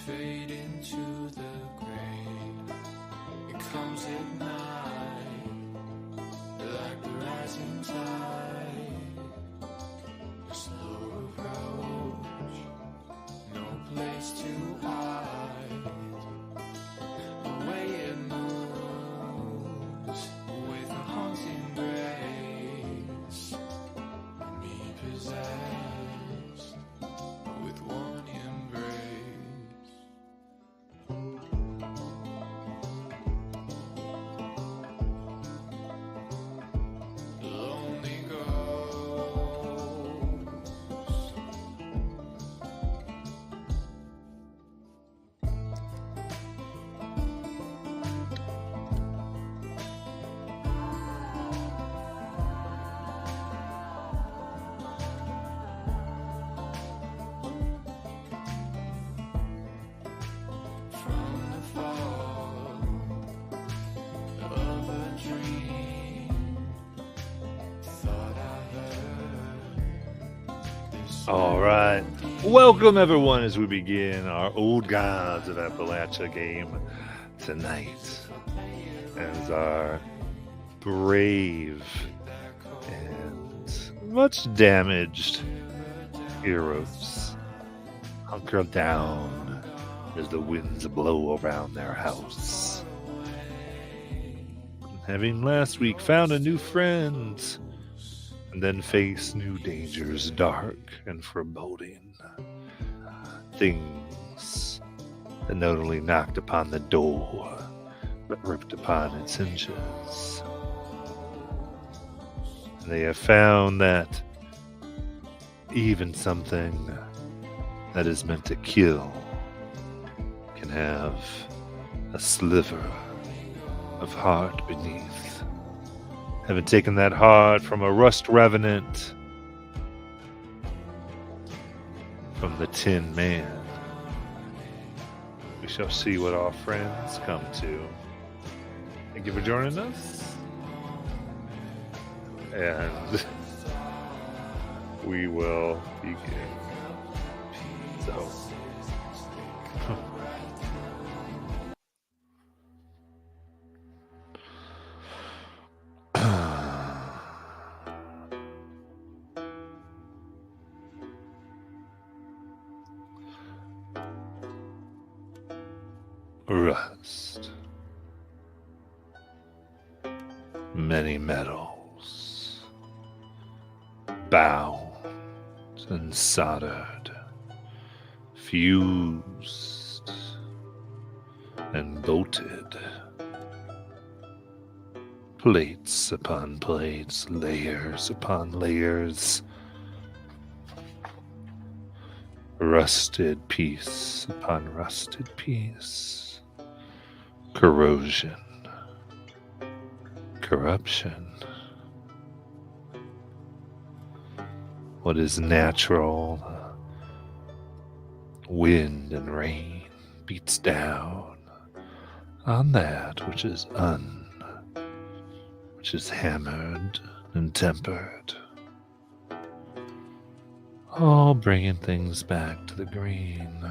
fade into the grave. It comes at night, like the rising tide. A slow approach, no place to hide. The way it moves with a haunting grace, me possessed with one embrace. Lonely ghost. From the fall of a dream, thought I heard this. All right. Welcome, everyone, as we begin our Old Gods of Appalachia game tonight. As our brave and much damaged heroes hunker down as the winds blow around their house. Having last week found a new friend, and then face new dangers, dark and foreboding. Things that not only knocked upon the door, but ripped upon its hinges. And they have found that even something that is meant to kill can have a sliver of heart beneath. Having taken that heart from a rust revenant, from the Tin Man, we shall see what our friends come to. Thank you for joining us. And we will begin. So, rust. Many metals. Bound and soldered. Fused and bolted. Plates upon plates. Layers upon layers. Rusted piece upon rusted piece. Corrosion. Corruption. What is natural, wind and rain beats down on that which is hammered and tempered. All bringing things back to the green.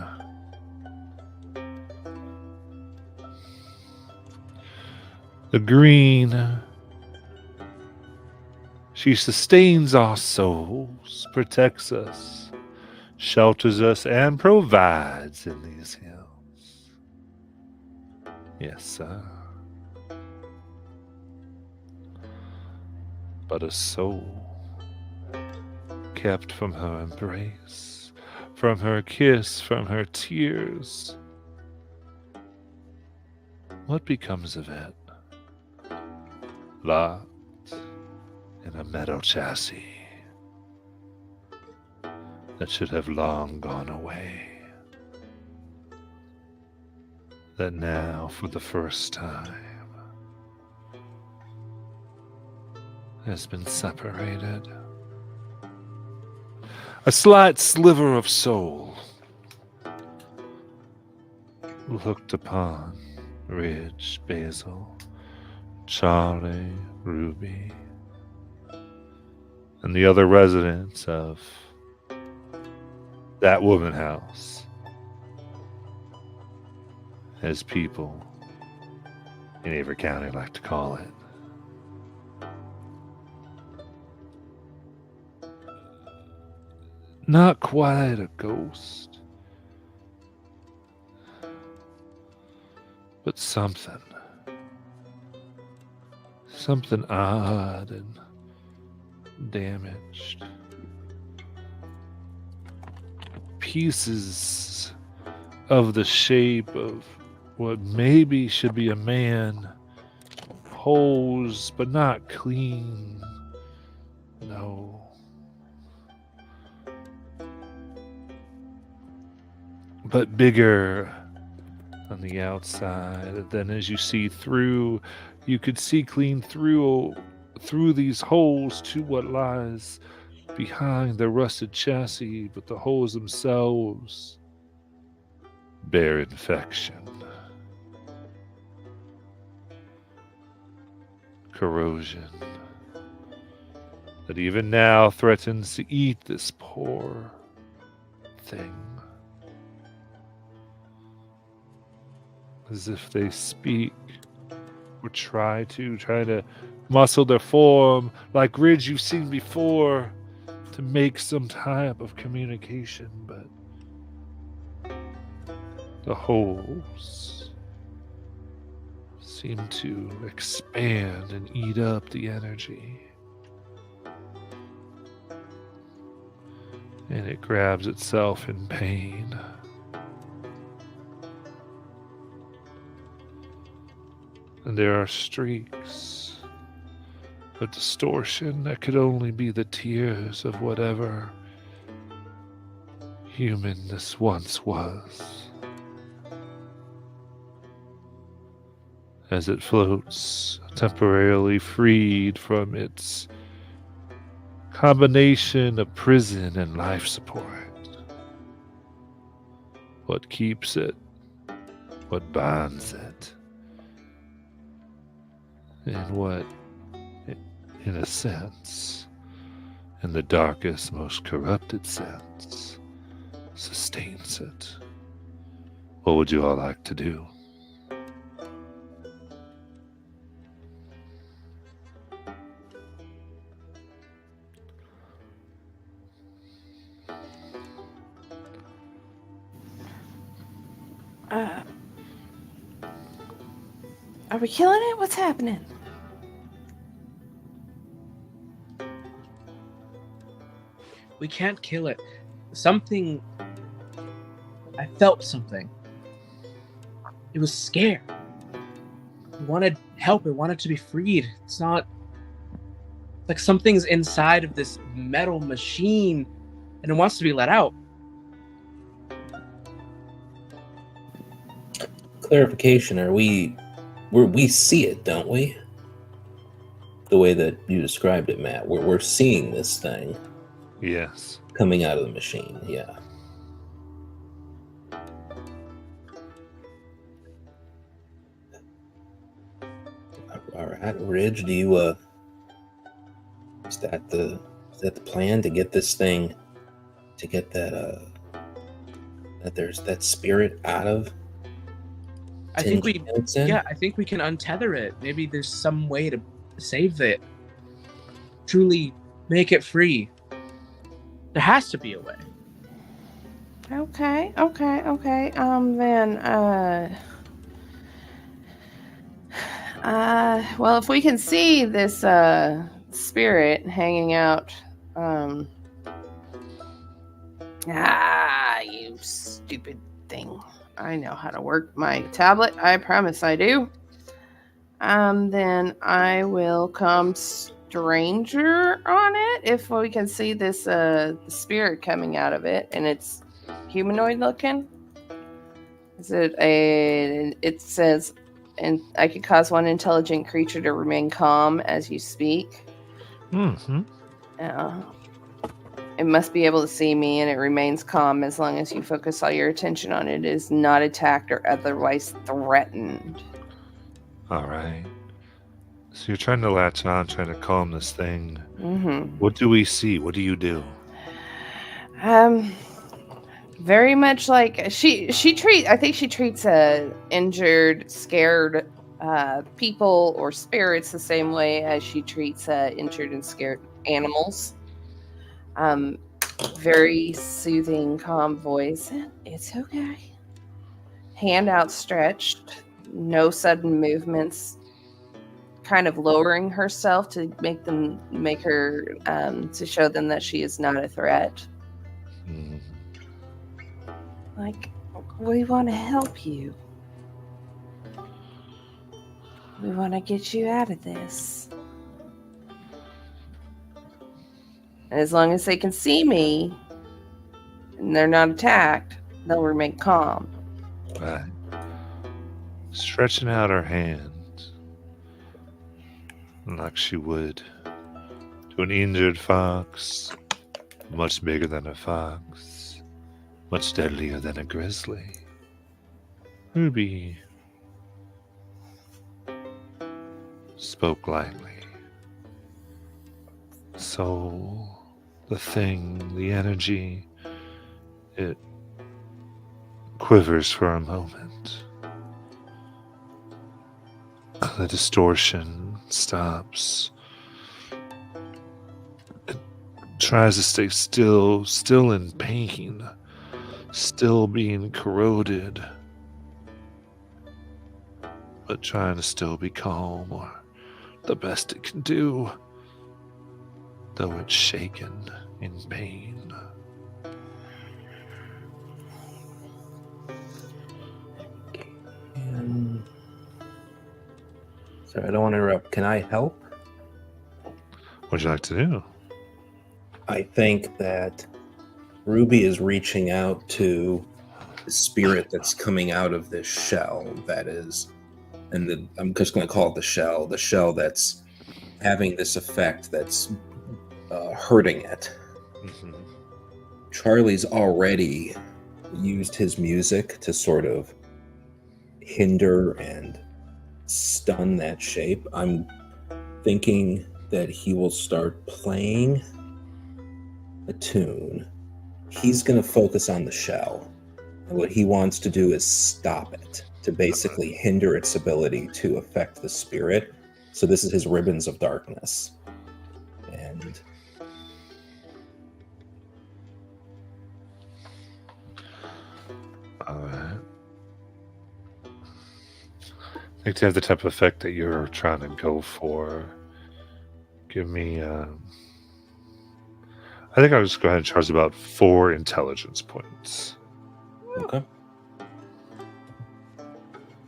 The green, she sustains our souls, protects us, shelters us, and provides in these hills. Yes, sir. But a soul kept from her embrace, from her kiss, from her tears. What becomes of it? Locked in a metal chassis that should have long gone away. That now, for the first time, has been separated. A slight sliver of soul looked upon Ridge, Basil, Charlie, Ruby, and the other residents of that woman house as people in Avery County like to call it. Not quite a ghost, but something. Something odd and damaged. Pieces of the shape of what maybe should be a man. Holes, but not clean. No. But bigger on the outside. Then as you see through, you could see clean through these holes to what lies behind the rusted chassis, but the holes themselves bear infection. Corrosion that even now threatens to eat this poor thing. As if they speak or try to muscle their form like grids you've seen before to make some type of communication, but the holes seem to expand and eat up the energy. And it grabs itself in pain. And there are streaks of distortion that could only be the tears of whatever human this once was. As it floats, temporarily freed from its combination of prison and life support. What keeps it, what binds it, and what, in a sense, in the darkest, most corrupted sense, sustains it. What would you all like to do? Are we killing it? What's happening? We can't kill it. Something... I felt something. It was scared. It wanted help. It wanted to be freed. It's not... like something's inside of this metal machine and it wants to be let out. Clarification, we see it, don't we? The way that you described it, Matt. We're seeing this thing. Yes. Coming out of the machine, yeah. All right, Ridge, do you is that the plan to get this thing, to get that there's that spirit out of? I think we can untether it. Maybe there's some way to save it. Truly make it free. There has to be a way. Okay. Well, if we can see this spirit hanging out, you stupid thing. I know how to work my tablet. I promise I do. Then I will come stranger on it if we can see this spirit coming out of it, and it's humanoid looking. It says, and I could cause one intelligent creature to remain calm as you speak. Mm-hmm. It must be able to see me, and it remains calm as long as you focus all your attention on it. It is not attacked or otherwise threatened. All right. So you're trying to latch on, trying to calm this thing. Mm-hmm. What do we see? What do you do? Very much like I think she treats injured, scared people or spirits the same way as she treats injured and scared animals. Um, very soothing, calm voice. It's okay. Hand outstretched, no sudden movements. Kind of lowering herself to make her to show them that she is not a threat. Hmm. Like, we want to help you. We want to get you out of this. And as long as they can see me and they're not attacked, they'll remain calm. Right. Stretching out her hand like she would to an injured fox, much bigger than a fox, much deadlier than a grizzly. Ruby spoke lightly. So the thing, the energy, it quivers for a moment. The distortion stops. It tries to stay still in pain, still being corroded, but trying to still be calm or the best it can do, though it's shaken in pain. Sorry, I don't want to interrupt. Can I help? What would you like to do? I think that Ruby is reaching out to the spirit that's coming out of this shell that is, and I'm just going to call it the shell that's having this effect that's hurting it. Mhm. Charlie's already used his music to sort of hinder and stun that shape. I'm thinking that he will start playing a tune. He's going to focus on the shell. And what he wants to do is stop it, to basically hinder its ability to affect the spirit. So this is his ribbons of darkness. And Alright. I think to have the type of effect that you're trying to go for, give me. I think I'll just go ahead and charge about 4 intelligence points. okay.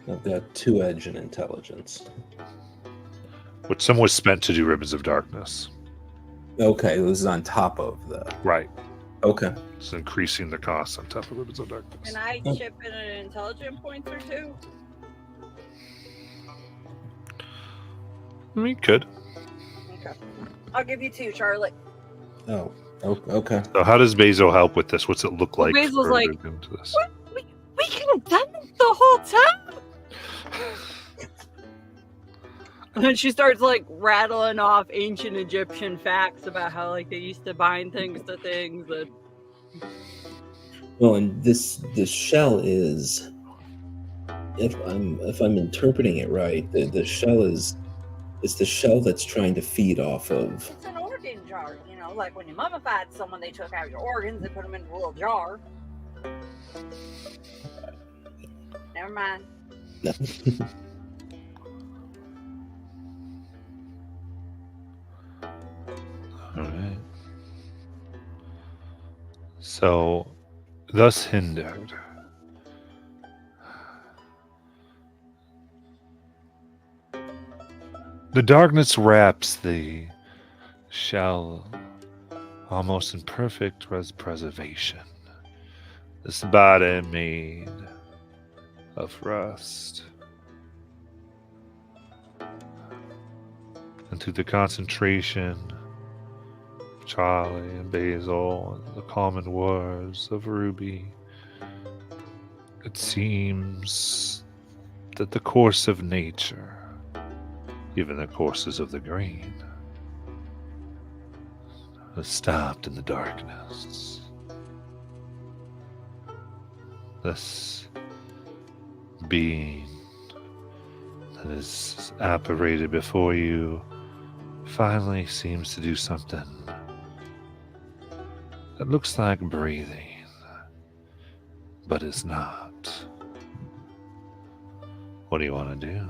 I've got 2 edge and intelligence. Which some was spent to do Ribbons of Darkness. Okay, this is on top of the. Right. Okay. It's increasing the cost on top of Ribbons of Darkness. Can I chip in an intelligent points or 2? I mean, could. Okay. I'll give you 2, Charlotte. Oh, okay. So how does Basil help with this? What's it look Well, like? Basil's for like, her to do into this? What? We could have done this the whole time. And then she starts like rattling off ancient Egyptian facts about how like they used to bind things to things. And Well, and this shell is, if I'm interpreting it right, the shell is the shell that's trying to feed off of. it's an organ jar, you know, like when you mummified someone, they took out your organs and put them in a little jar. Never mind. All right. So, thus hindered. The darkness wraps the shell almost in perfect preservation. This body made of rust. And through the concentration of Charlie and Basil and the common words of Ruby, it seems that the course of nature, even the courses of the grain, has stopped in the darkness. this being that is apparated before you finally seems to do something that looks like breathing, but is not. What do you want to do?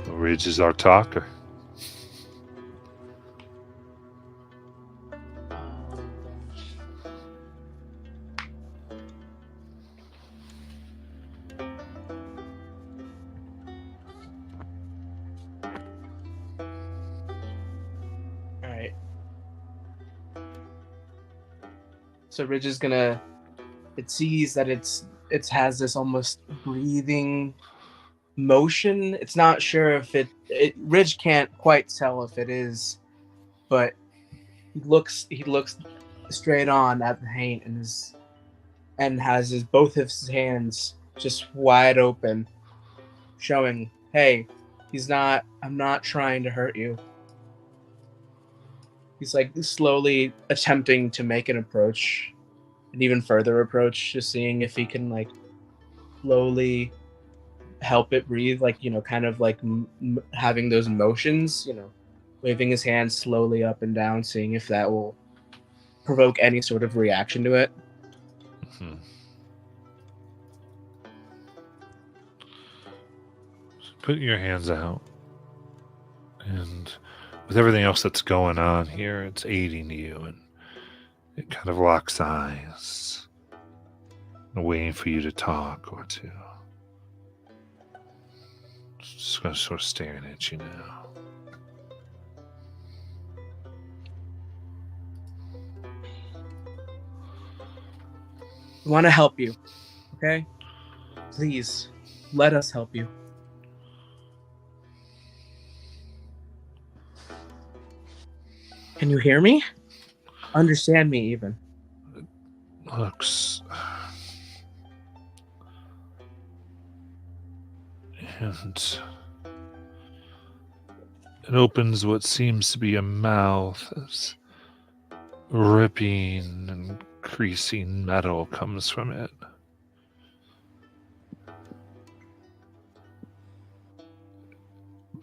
Ridge is our talker. All right. So Ridge is gonna. It sees that it has this almost breathing motion. It's not sure if Ridge can't quite tell if it is, but he looks straight on at the Haint and has both his hands just wide open, showing, hey, I'm not trying to hurt you. He's like slowly attempting to make an approach, an even further approach, just seeing if he can like slowly help it breathe, like, kind of like having those motions, waving his hands slowly up and down, seeing if that will provoke any sort of reaction to it. Hmm. Put your hands out, and with everything else that's going on here, it's aiding you, and it kind of locks eyes, waiting for you to talk or to. Just gonna sort of staring at you now. We want to help you, okay? Please, let us help you. Can you hear me? Understand me, even? Looks. And it opens what seems to be a mouth as ripping and creasing metal comes from it.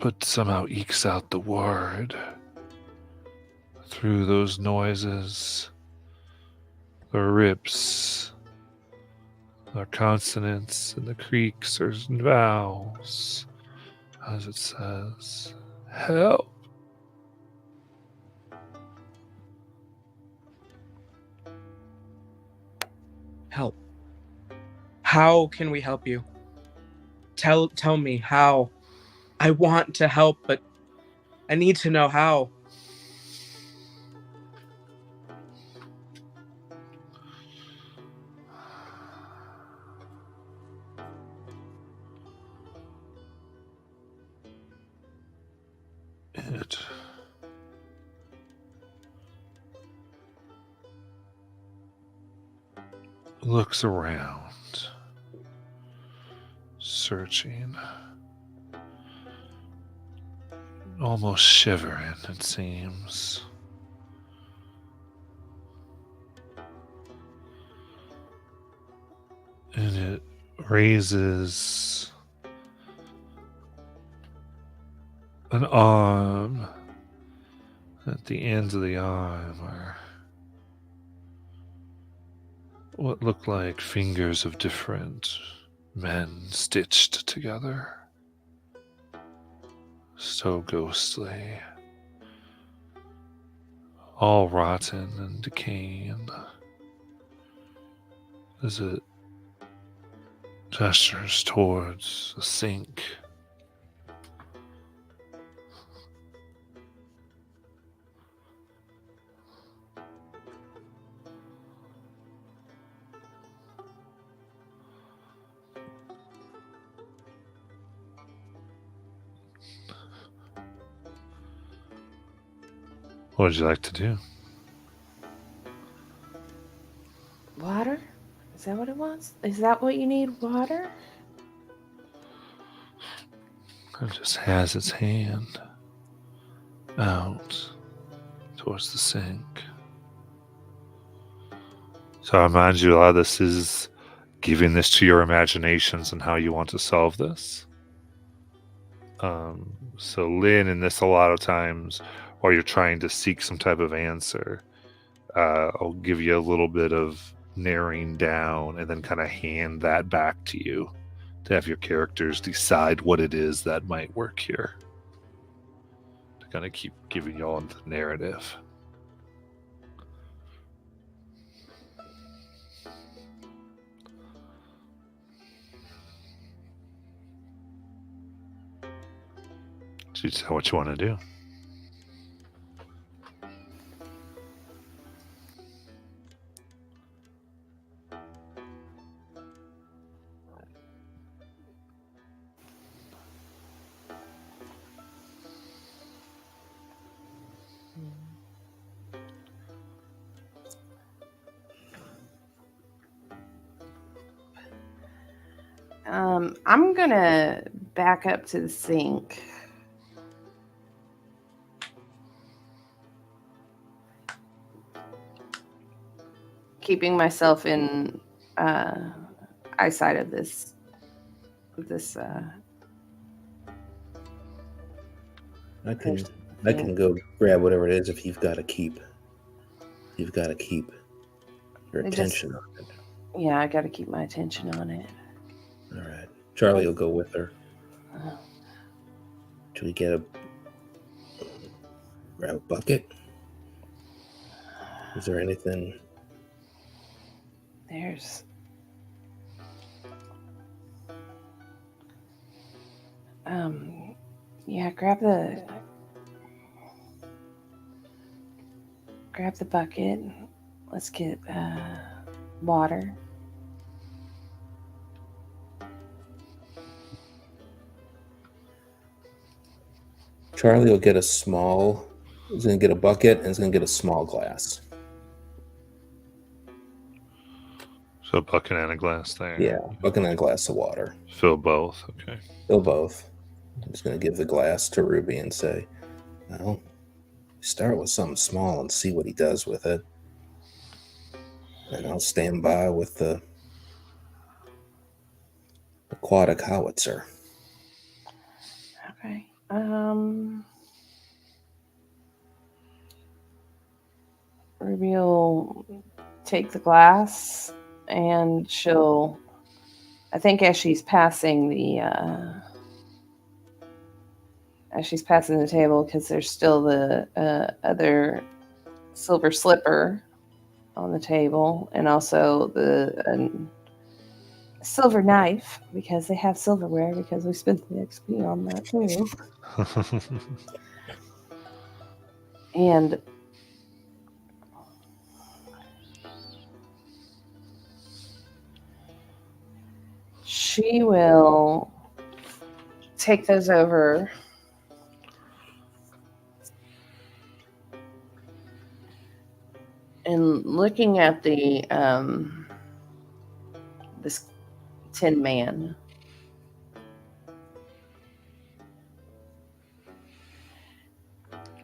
But somehow ekes out the word through those noises, the rips, the consonants, and the creaks or vowels, as it says, help. Help. How can we help you? Tell me how. I want to help, but I need to know how. It looks around, searching, almost shivering, it seems. And it raises an arm. At the ends of the arm are what look like fingers of different men stitched together. So ghostly. All rotten and decaying. As it gestures towards a sink. What would you like to do? Water? Is that what it wants? Is that what you need? Water? It just has its hand out towards the sink. So I remind you, a lot of this is giving this to your imaginations and how you want to solve this. So Lynn, in this, a lot of times, while you're trying to seek some type of answer, I'll give you a little bit of narrowing down and then kind of hand that back to you to have your characters decide what it is that might work here. To kind of keep giving you all the narrative. So you tell what you want to do. I'm gonna back up to the sink. Keeping myself in eyesight of this. I can go grab whatever it is if you've got to keep. You've got to keep your attention on it. Yeah, I got to keep my attention on it. All right. Charlie will go with her. Should we grab a bucket? Is there anything? There's yeah, grab the bucket. Let's get water. Charlie will get he's going to get a bucket and he's going to get a small glass. So a bucket and a glass there. Yeah, a bucket and a glass of water. Fill both, okay. Fill both. I'm just going to give the glass to Ruby and say, well, start with something small and see what he does with it. And I'll stand by with the aquatic howitzer. Okay. Ruby will take the glass and she'll, I think as she's passing the table, because there's still the other silver slipper on the table, and also the silver knife, because they have silverware, because we spent the XP on that too. And she will take those over and looking at the this Tin Man.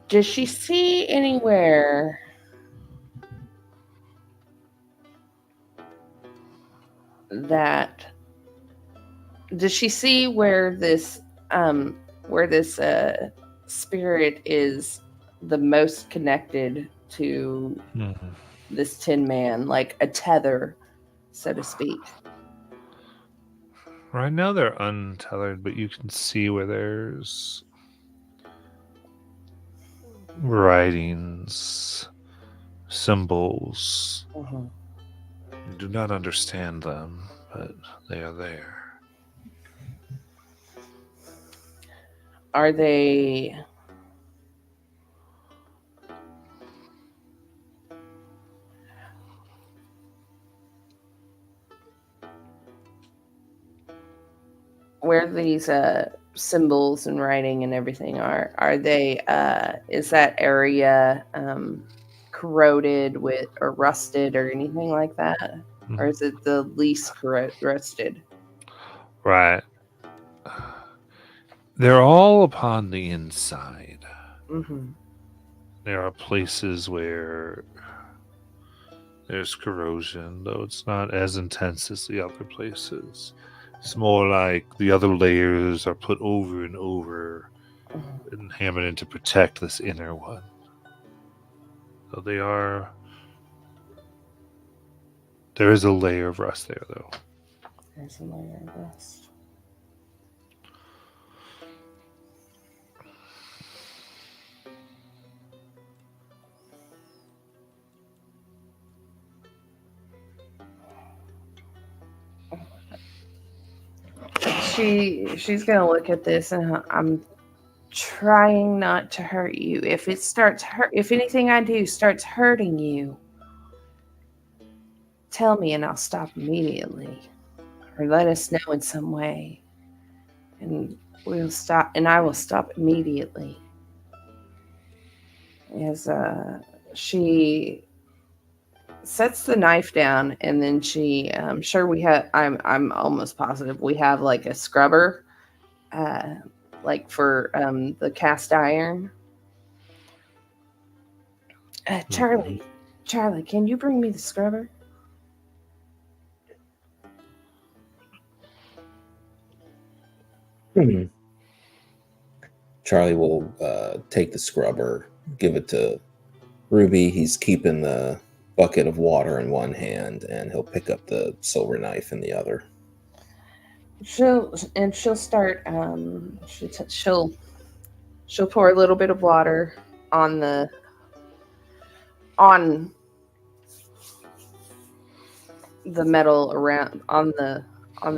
Does she see anywhere that? Does she see where this spirit is the most connected to this Tin Man, like a tether, so to speak? Right now they're untethered, but you can see where there's writings, symbols. You do not understand them, but they are there. Are they where these symbols and writing and everything are they is that area corroded with or rusted or anything like that? Or is it the least rusted? Right. They're all upon the inside. Mm-hmm. There are places where there's corrosion, though it's not as intense as the other places. It's more like the other layers are put over and over and hammered in to protect this inner one. So they are. There is a layer of rust there, though. There's a layer of rust. She's gonna look at this, and I'm trying not to hurt you. If it starts hurt, if anything I do starts hurting you, tell me and I'll stop immediately, or let us know in some way, and we'll stop. And I will stop immediately. As she sets the knife down, and then she, sure we have. I'm almost positive we have like a scrubber, like for the cast iron. Charlie, can you bring me the scrubber? Charlie will take the scrubber, give it to Ruby. He's keeping the bucket of water in one hand, and he'll pick up the silver knife in the other. She'll start. She'll pour a little bit of water on the metal around on the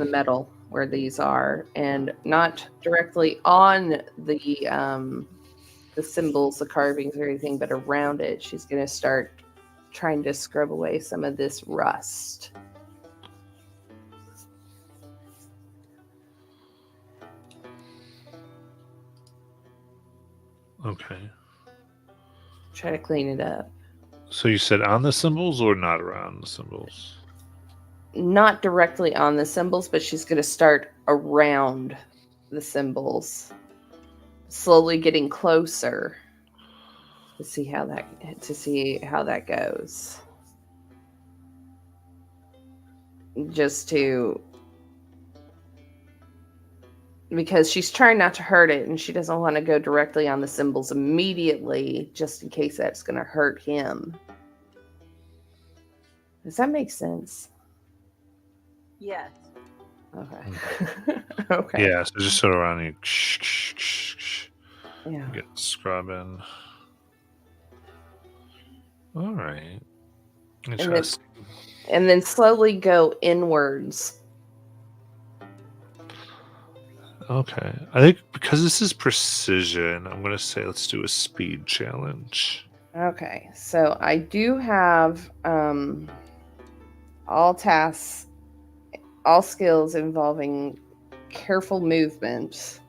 metal where these are, and not directly on the symbols, the carvings, or anything, but around it. She's gonna start trying to scrub away some of this rust. Okay. Try to clean it up. So you said on the symbols or not around the symbols? Not directly on the symbols, but she's going to start around the symbols, slowly getting closer to see how that goes. Because she's trying not to hurt it, and she doesn't want to go directly on the symbols immediately, just in case that's going to hurt him. Does that make sense? Yes. Okay. Okay. Yeah, so just sort of around you. Yeah. Get scrubbing. All right. Interesting. And then slowly go inwards. Okay. I think because this is precision, I'm going to say let's do a speed challenge. Okay. So I do have all tasks, all skills involving careful movement.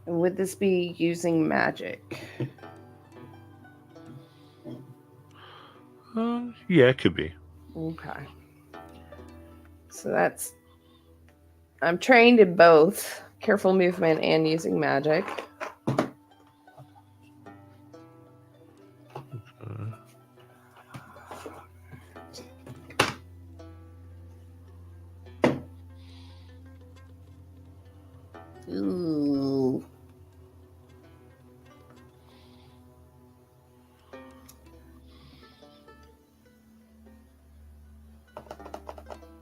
And would this be using magic? Yeah, it could be. Okay. So I'm trained in both careful movement and using magic. Ooh.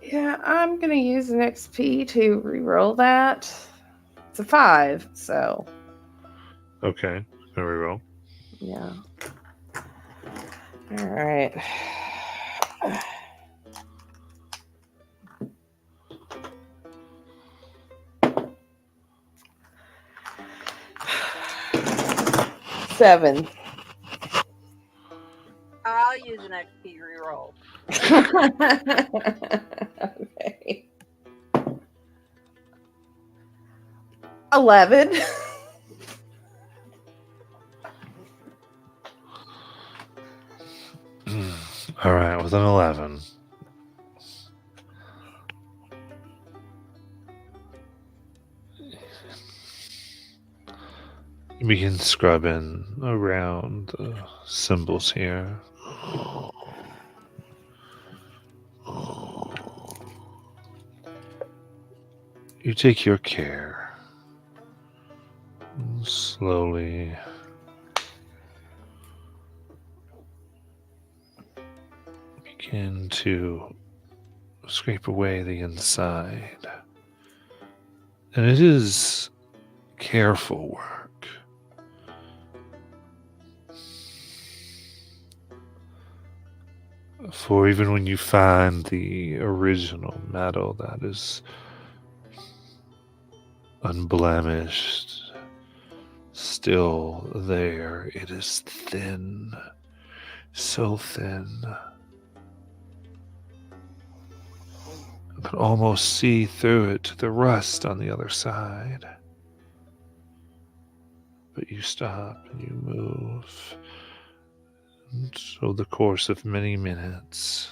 Yeah, I'm gonna use an XP to re-roll that. It's a 5, so Okay. There we go. yeah. All right. Seven. I'll use an XP reroll. Okay. 11. All right, with an 11. You begin scrubbing around the symbols here. You take your care. And slowly begin to scrape away the inside. And it is careful work. For even when you find the original metal that is unblemished, still there, it is thin, so thin. You can almost see through it to the rust on the other side. But you stop and you move. And so the course of many minutes,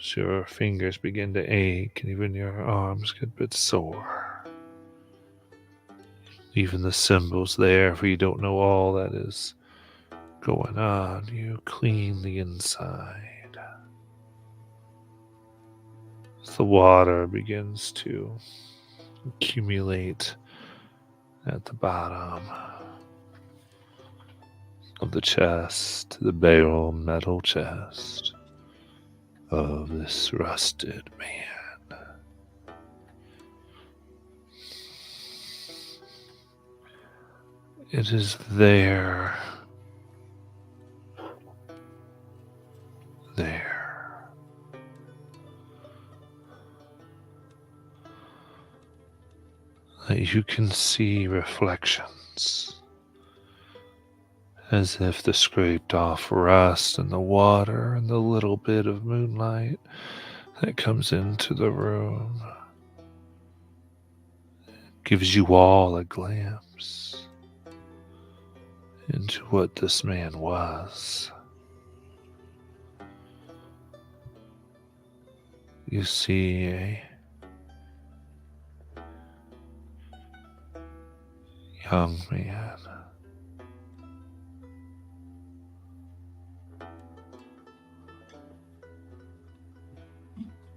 as your fingers begin to ache and even your arms get a bit sore. Even the symbols there, for you don't know all that is going on, you clean the inside. As the water begins to accumulate at the bottom of the chest, the bare metal chest of this rusted man. It is there. That you can see reflections, as if the scraped off rust and the water and the little bit of moonlight that comes into the room gives you all a glimpse into what this man was. You see a young man,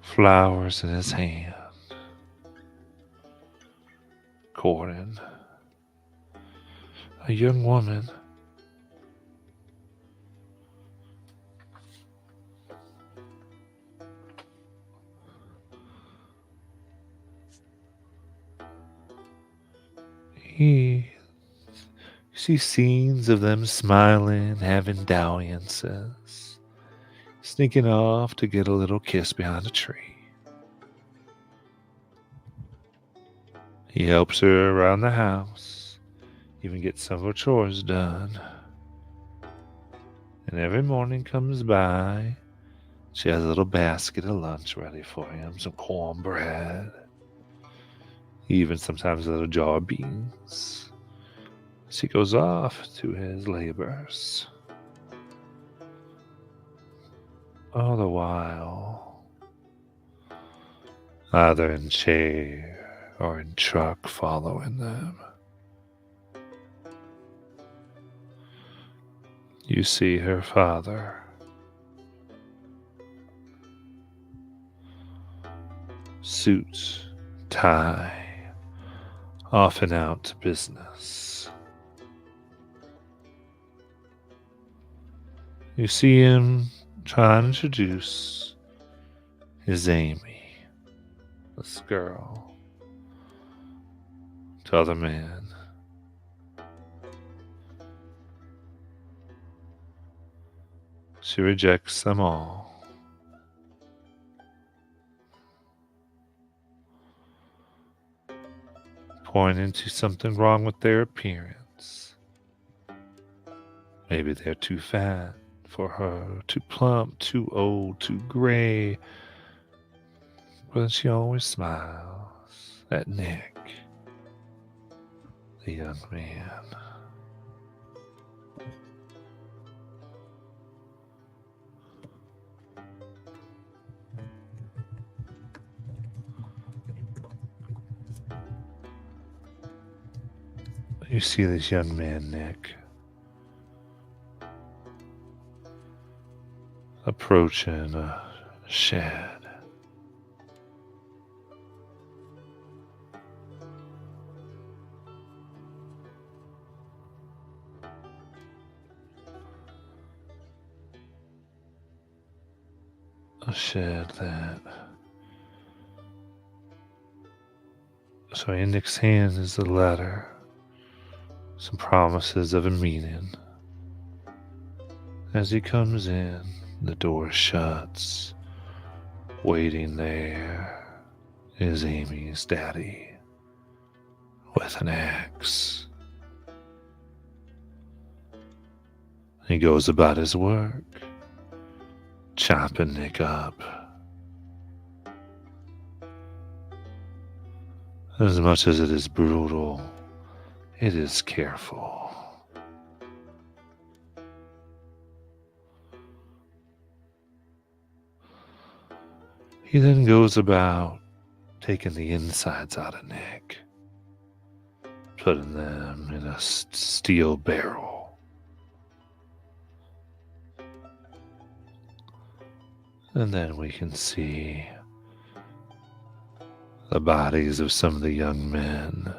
flowers in his hand, courting a young woman. You see scenes of them smiling, having dalliances, sneaking off to get a little kiss behind a tree. He helps her around the house, even gets some of her chores done. And every morning comes by, she has a little basket of lunch ready for him, some cornbread, even sometimes a little jar of beans. As he goes off to his labors. All the while, either in chair or in truck following them, you see her father. Suit, tie, often out to business. You see him trying to introduce his Amy, this girl, to other men. She rejects them all. Pointing to something wrong with their appearance. Maybe they're too fat for her, too plump, too old, too gray. But she always smiles at Nick, the young man. You see this young man, Nick, approaching a shed. A shed that. So in Nick's hand is a letter, some promises of a meeting. As he comes in, the door shuts. Waiting there is Amy's daddy with an axe. He goes about his work, chopping Nick up. As much as it is brutal, it is careful. He then goes about taking the insides out of Nick, putting them in a steel barrel. And then we can see the bodies of some of the young men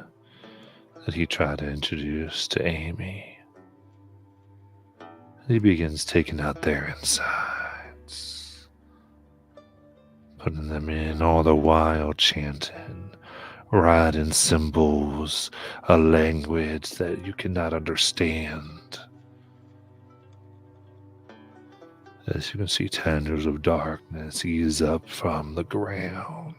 that he tried to introduce to Amy. He begins taking out their insides, putting them in, all the while chanting, writing symbols, a language that you cannot understand. As you can see, tendrils of darkness ease up from the ground.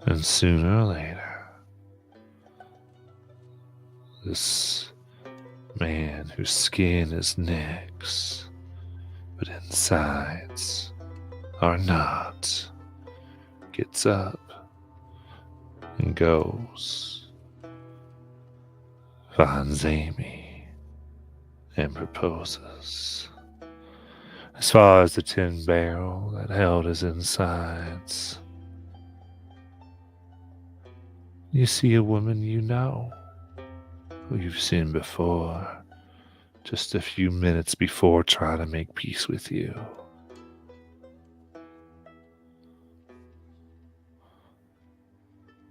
And sooner or later, this man whose skin is Nick's, but insides are not, gets up and goes, finds Amy, and proposes. As far as the tin barrel that held his insides, you see a woman you know, who you've seen before, just a few minutes before trying to make peace with you.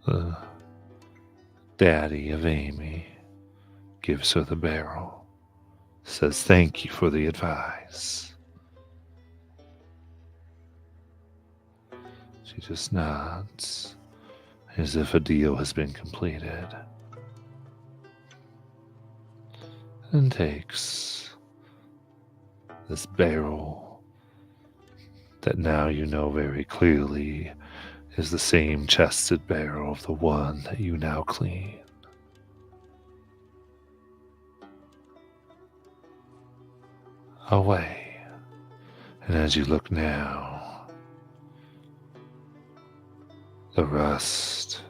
The daddy of Amy gives her the barrel, says thank you for the advice. She just nods, as if a deal has been completed, and takes this barrel that now you know very clearly is the same chested barrel of the one that you now clean. Away. And as you look now, the rust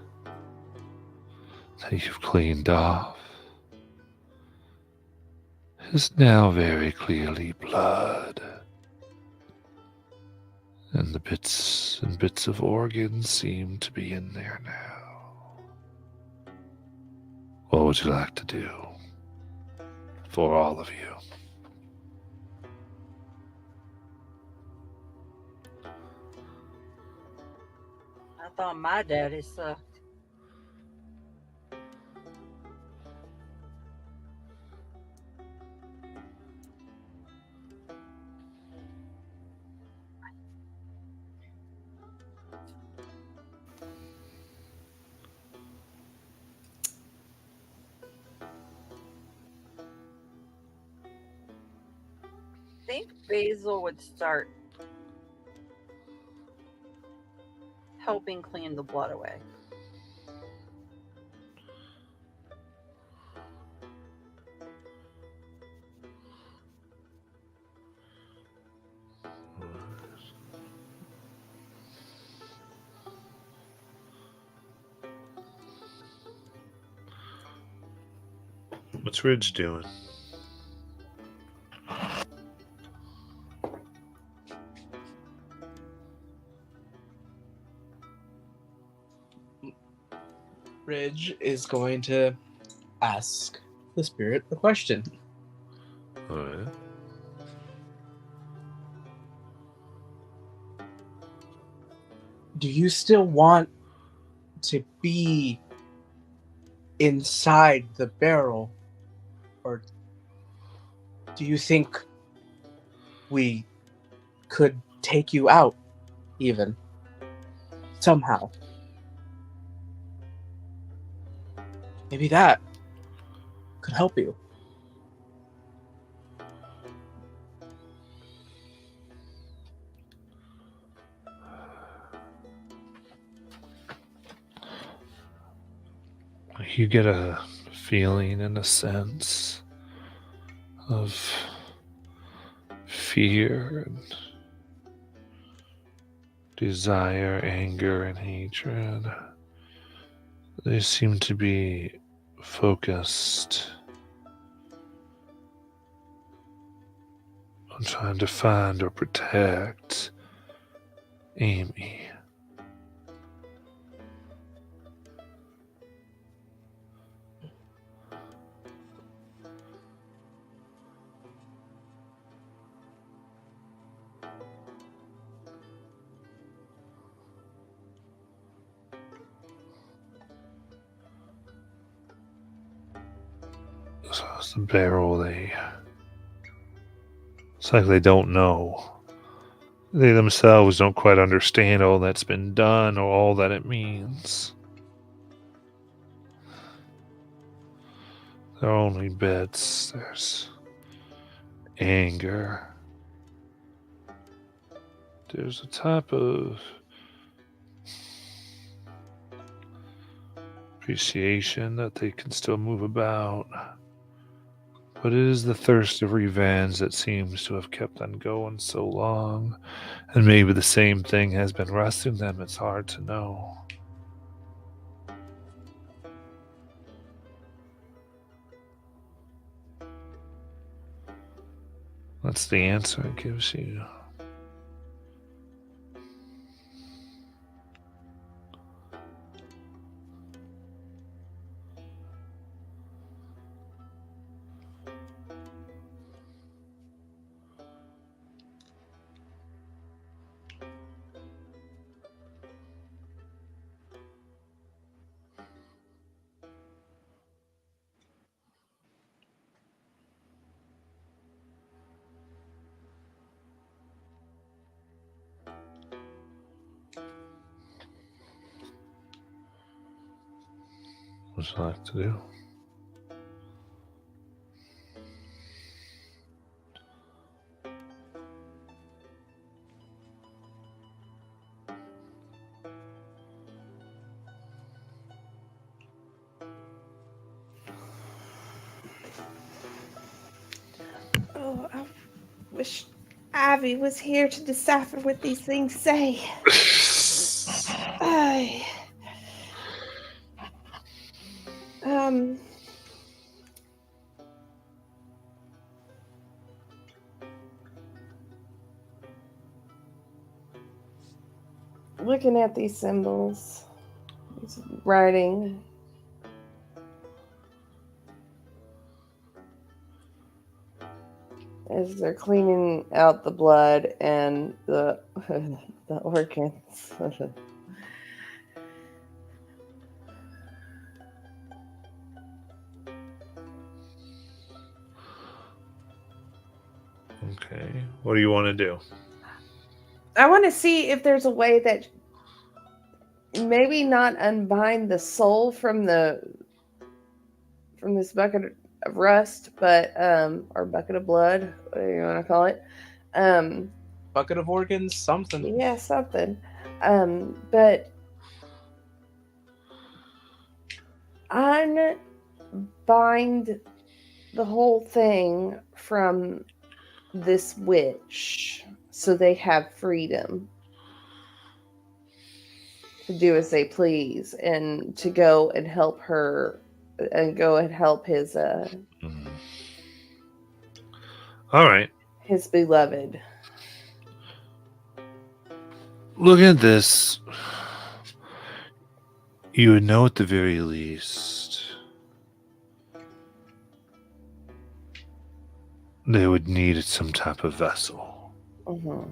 that you've cleaned off is now very clearly blood. And the bits of organs seem to be in there now. What would you like to do for all of you? I thought my daddy sucked. I think Basil would start helping clean the blood away. What's Ridge doing? Ridge is going to ask the spirit a question. All right. Do you still want to be inside the barrel, or do you think we could take you out, even somehow? Maybe that could help you. You get a feeling and a sense of fear and desire, anger, and hatred. They seem to be focused on trying to find or protect Amy. So it's the barrel, it's like they don't know. They themselves don't quite understand all that's been done or all that it means. There are only bits. There's anger. There's a type of appreciation that they can still move about. But it is the thirst of revenge that seems to have kept on going so long. And maybe the same thing has been resting them. It's hard to know. That's the answer it gives you. What would you like to do? Oh, I wish Ivy was here to decipher what these things say. I, um, looking at these symbols, this writing. As they're cleaning out the blood and the the organs. Okay. What do you want to do? I want to see if there's a way that maybe not unbind the soul from this bucket of rust, but or bucket of blood, whatever you want to call it. Bucket of organs, something. Yeah, something. But unbind the whole thing from this witch so they have freedom to do as they please and to go and help her and go and help his Mhm. All right. his beloved. Look at this. You would know at the very least they would need some type of vessel. Mm-hmm.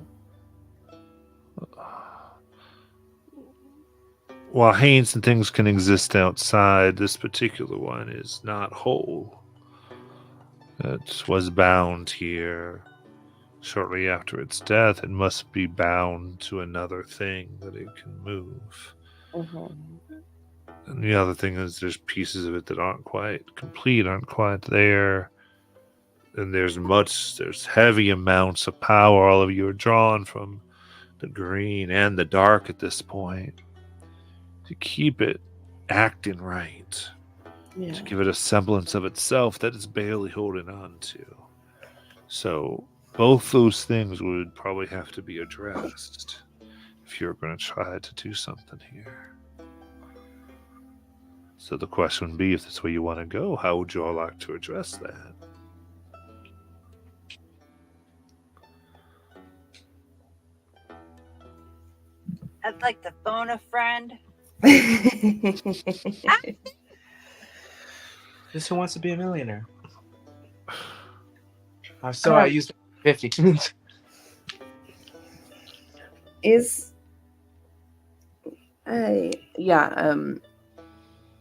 While Hanes and things can exist outside, this particular one is not whole. It was bound here shortly after its death. It must be bound to another thing that it can move. Mm-hmm. And the other thing is there's pieces of it that aren't quite complete, aren't quite there. And there's heavy amounts of power. All of you are drawn from the green and the dark at this point to keep it acting right, Yeah. to give it a semblance of itself that it's barely holding on to. So both those things would probably have to be addressed if you're going to try to do something here. So the question would be, if that's where you want to go, how would you all like to address that? I'd like to phone a friend. This Who Wants to Be a Millionaire? So I used 50.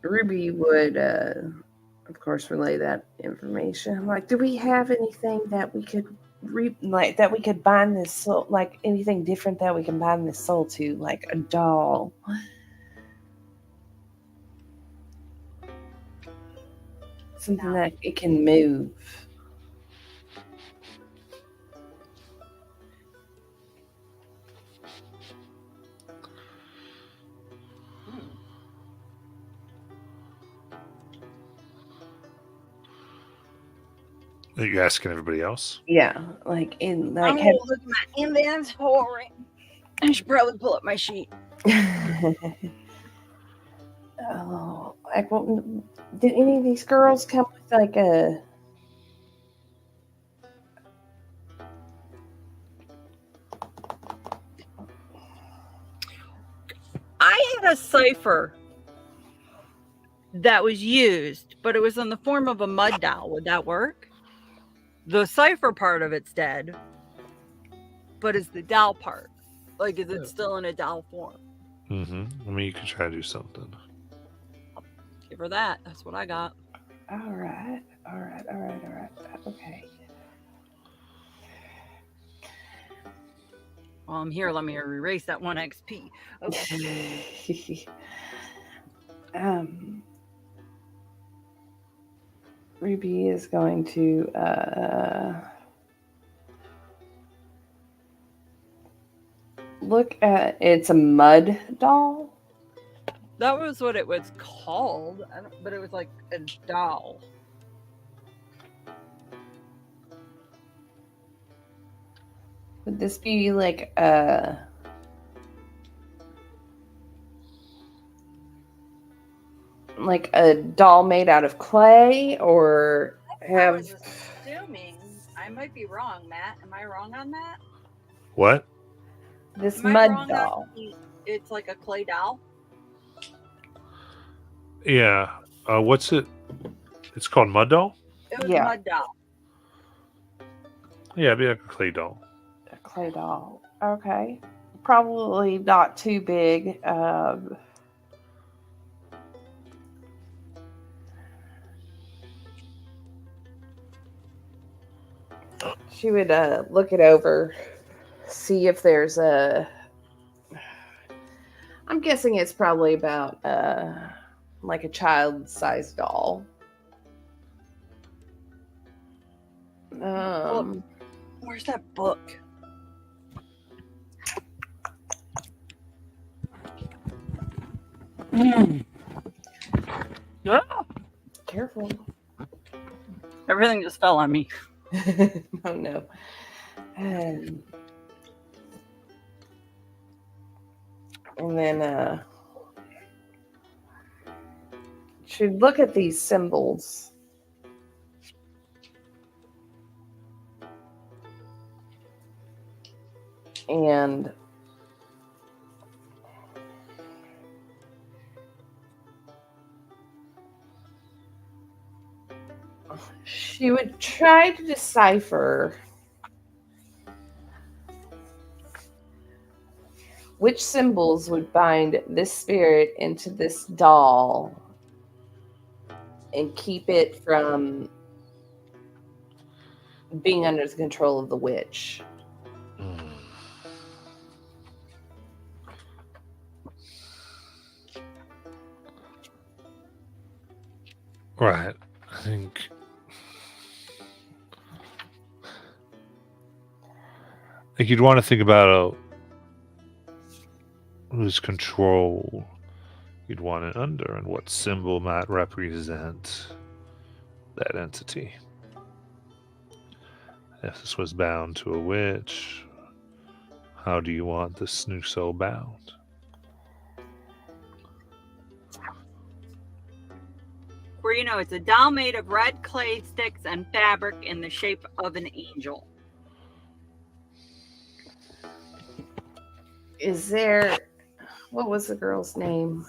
Ruby would of course relay that information. Like, do we have anything that we could that we could bind this soul, like anything different that we can bind this soul to, like a doll? Something that it can move. Are you asking everybody else? Yeah, like in I'm like gonna look at my inventory. I should probably pull up my sheet. Oh, like, well, did any of these girls come with like a? I had a cipher that was used, but it was in the form of a mud doll. Would that work? The cipher part of it's dead, but is the doll part? Like, is it still in a doll form? Mm-hmm. I mean, you could try to do something. Give her that. That's what I got. All right. Okay. While I'm here, let me erase that 1 XP. Okay. Ruby is going to look at, it's a mud doll. That was what it was called, but it was like a doll. Would this be like a doll made out of clay, or I was assuming, I might be wrong, Matt. Am I wrong on that? What? This Am mud I wrong doll? It's like a clay doll. Yeah. What's it? It's called Mud Doll? It was a mud doll. Yeah, it'd be like a clay doll. A clay doll. Okay. Probably not too big. She would look it over, see if there's a. I'm guessing it's probably about like a child-sized doll. Where's that book? Ah! Careful. Everything just fell on me. Oh no. And then should look at these symbols. And She would try to decipher which symbols would bind this spirit into this doll and keep it from being under the control of the witch. Hmm. Right. I think you'd want to think about whose control you'd want it under and what symbol might represent that entity. If this was bound to a witch, how do you want this new soul bound? Where it's a doll made of red clay sticks and fabric in the shape of an angel. Is there, what was the girl's name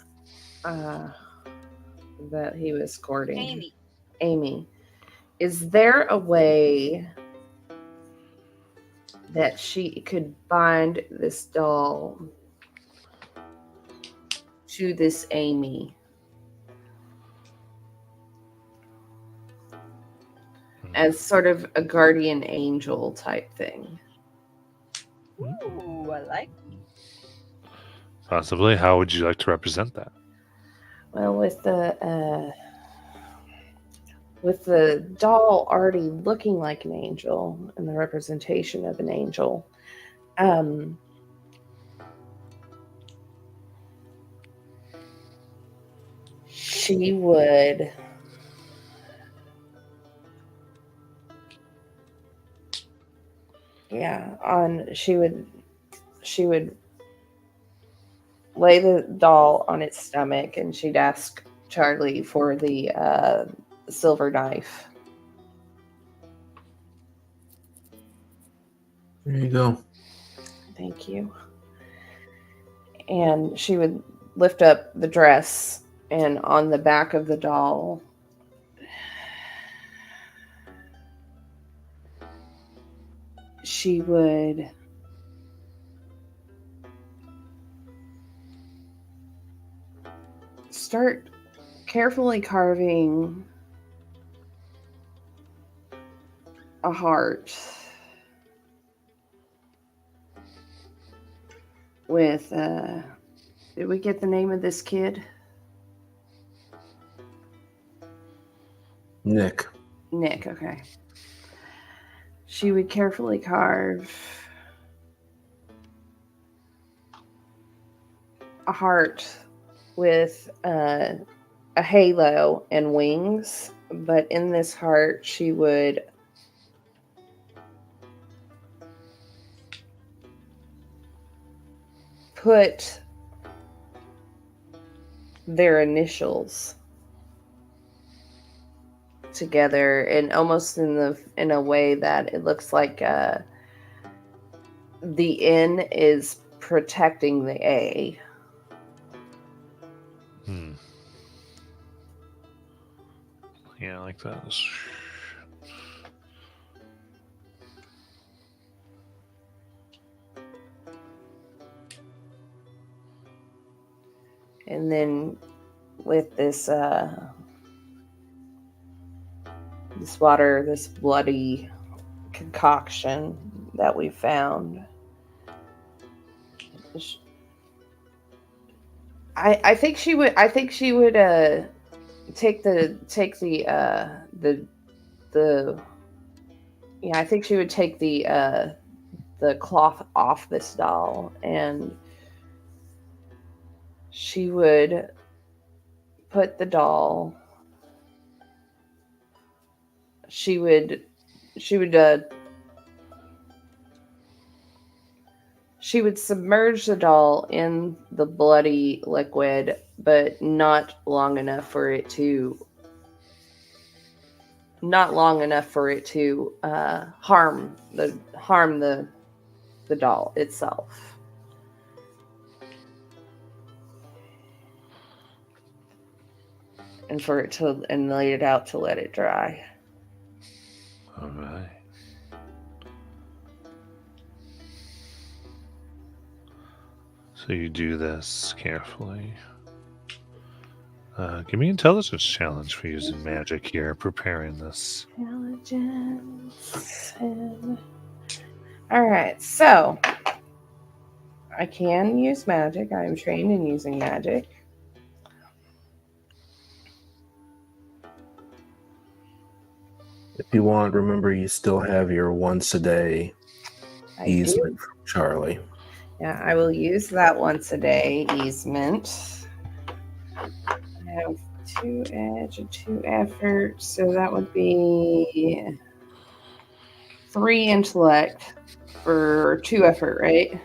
that he was courting? Amy. Is there a way that she could bind this doll to this Amy? As sort of a guardian angel type thing. Ooh, I like. Possibly. How would you like to represent that? Well, with the doll already looking like an angel and the representation of an angel, she would she would lay the doll on its stomach and she'd ask Charlie for the silver knife. There you go. Thank you. And she would lift up the dress, and on the back of the doll, she would start carefully carving a heart with, did we get the name of this kid? Nick. Nick, okay. She would carefully carve a heart with a halo and wings, but in this heart she would put their initials together, and almost in a way that it looks like the N is protecting the A. Yeah, like that. And then with this water, this bloody concoction that we found, I think she would take the I think she would take the cloth off this doll, and she would put the doll, she would submerge the doll in the bloody liquid, but not long enough for it to harm the doll itself. And lay it out to let it dry. All right. So you do this carefully. Give me an intelligence challenge for using magic here, preparing this. Intelligence. All right, so I can use magic. I am trained in using magic. If you want, remember you still have your once a day I do. easement from Charlie. Yeah, I will use that once a day easement. I have 2 edge and 2 effort, so that would be 3 intellect for 2 effort, right?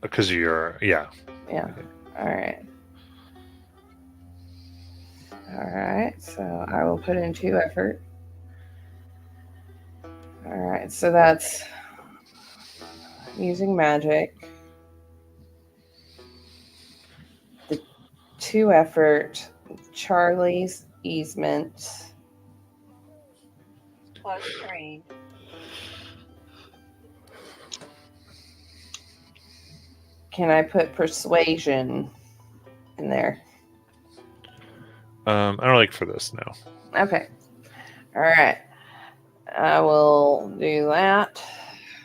Because you're, yeah. Yeah. All right. All right. So I will put in 2 effort. All right. So that's using magic. The 2 effort, Charlie's easement. Plus train. Can I put persuasion in there? I don't like for this now. Okay. All right. I will do that.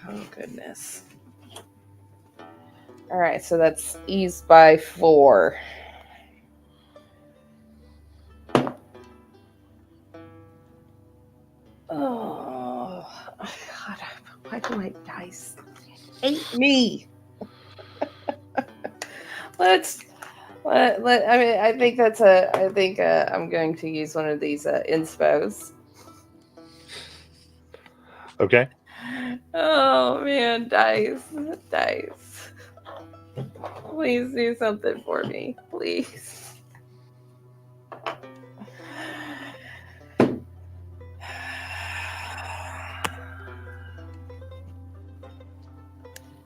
Oh, goodness. All right. So that's ease by 4. Oh, God. Why do my dice hate me? I think I'm going to use one of these inspos. Okay. Oh man, dice. Please do something for me, please.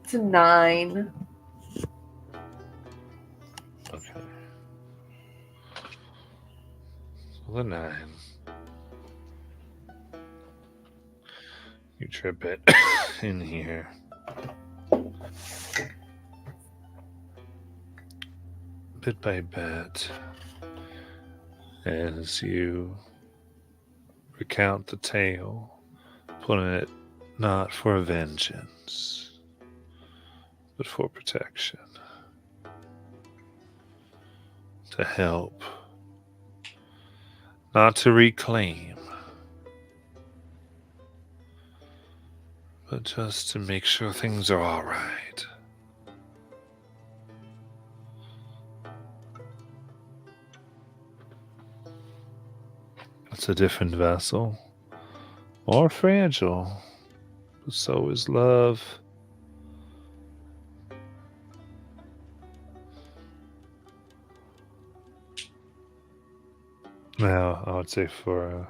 It's a 9. Okay. So the 9. You trip it in here. Bit by bit, as you recount the tale, putting it not for vengeance, but for protection. To help, not to reclaim, but just to make sure things are all right. It's a different vessel, more fragile, but so is love. Now, I would say for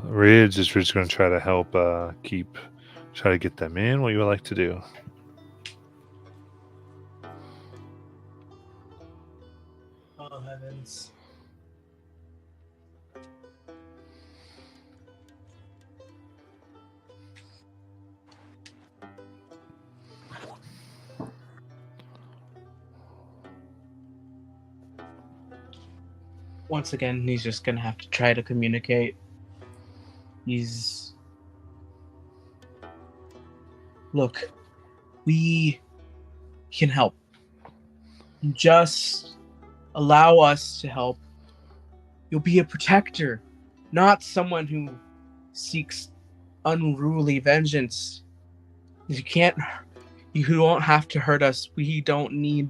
Ridge is just going to try to help try to get them in. What you would like to do? Oh heavens! Once again, he's just gonna have to try to communicate. Look, we can help. Just allow us to help. You'll be a protector, not someone who seeks unruly vengeance. You won't have to hurt us. We don't need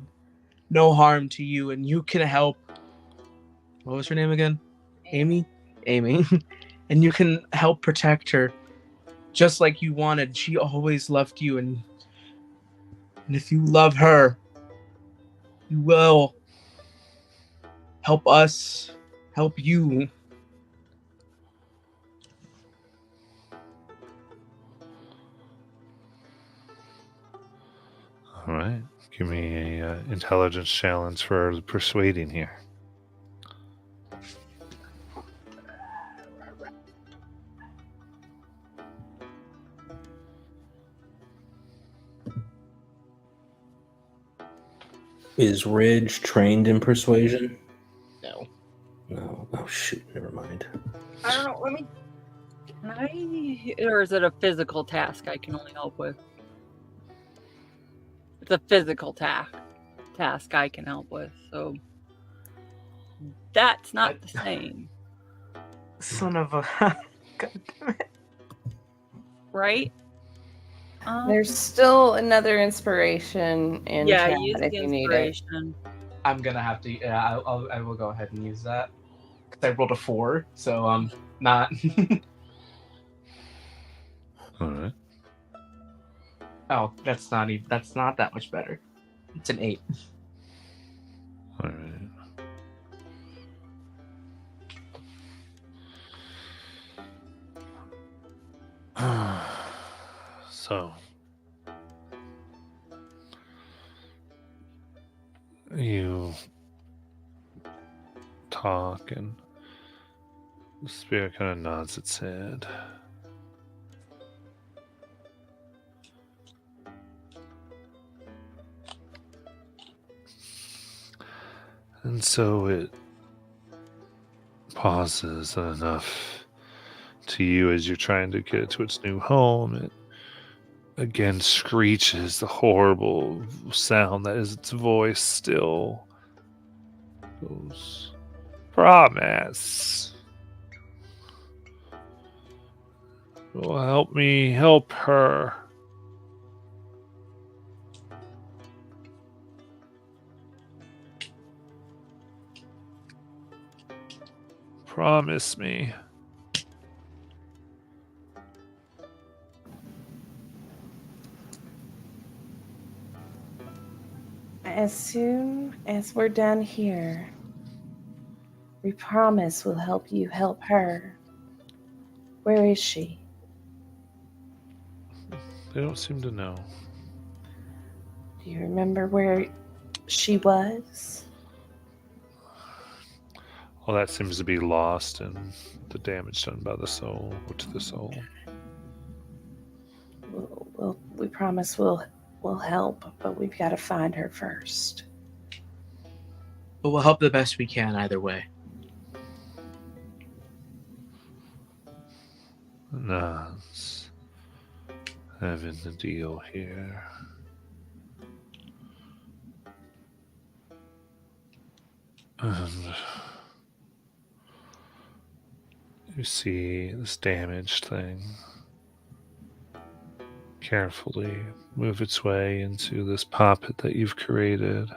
no harm to you, and you can help. What was her name again? Amy? Amy. And you can help protect her just like you wanted. She always loved you, and if you love her, you will help us help you. All right. Give me a intelligence challenge for the persuading here. Is Ridge trained in persuasion? No. No. Oh shoot, never mind. I don't know. Let me. Can I? Or is it a physical task I can only help with? It's a physical task I can help with. So that's not the same, Son of a. God damn it. right? There's still another inspiration in yeah, chat use if the you need it. inspiration. I'm gonna have to. Yeah, I will go ahead and use that. Because I rolled a 4, so I'm not. All right. Oh, that's not even. That's not that much better. It's an 8. All right. So you talk, and the spirit kind of nods its head. And so it pauses enough to you as you're trying to get it to its new home. It again screeches the horrible sound that is its voice still. Goes, promise. Will help me help her. Promise me. As soon as we're done here, we promise we'll help you help her. Where is she? They don't seem to know. Do you remember where she was? All that seems to be lost in the damage done by the soul, or to the soul. We promise we'll help, but we've got to find her first. But we'll help the best we can either way. Nods. Having the deal here. And you see this damaged thing carefully move its way into this poppet that you've created,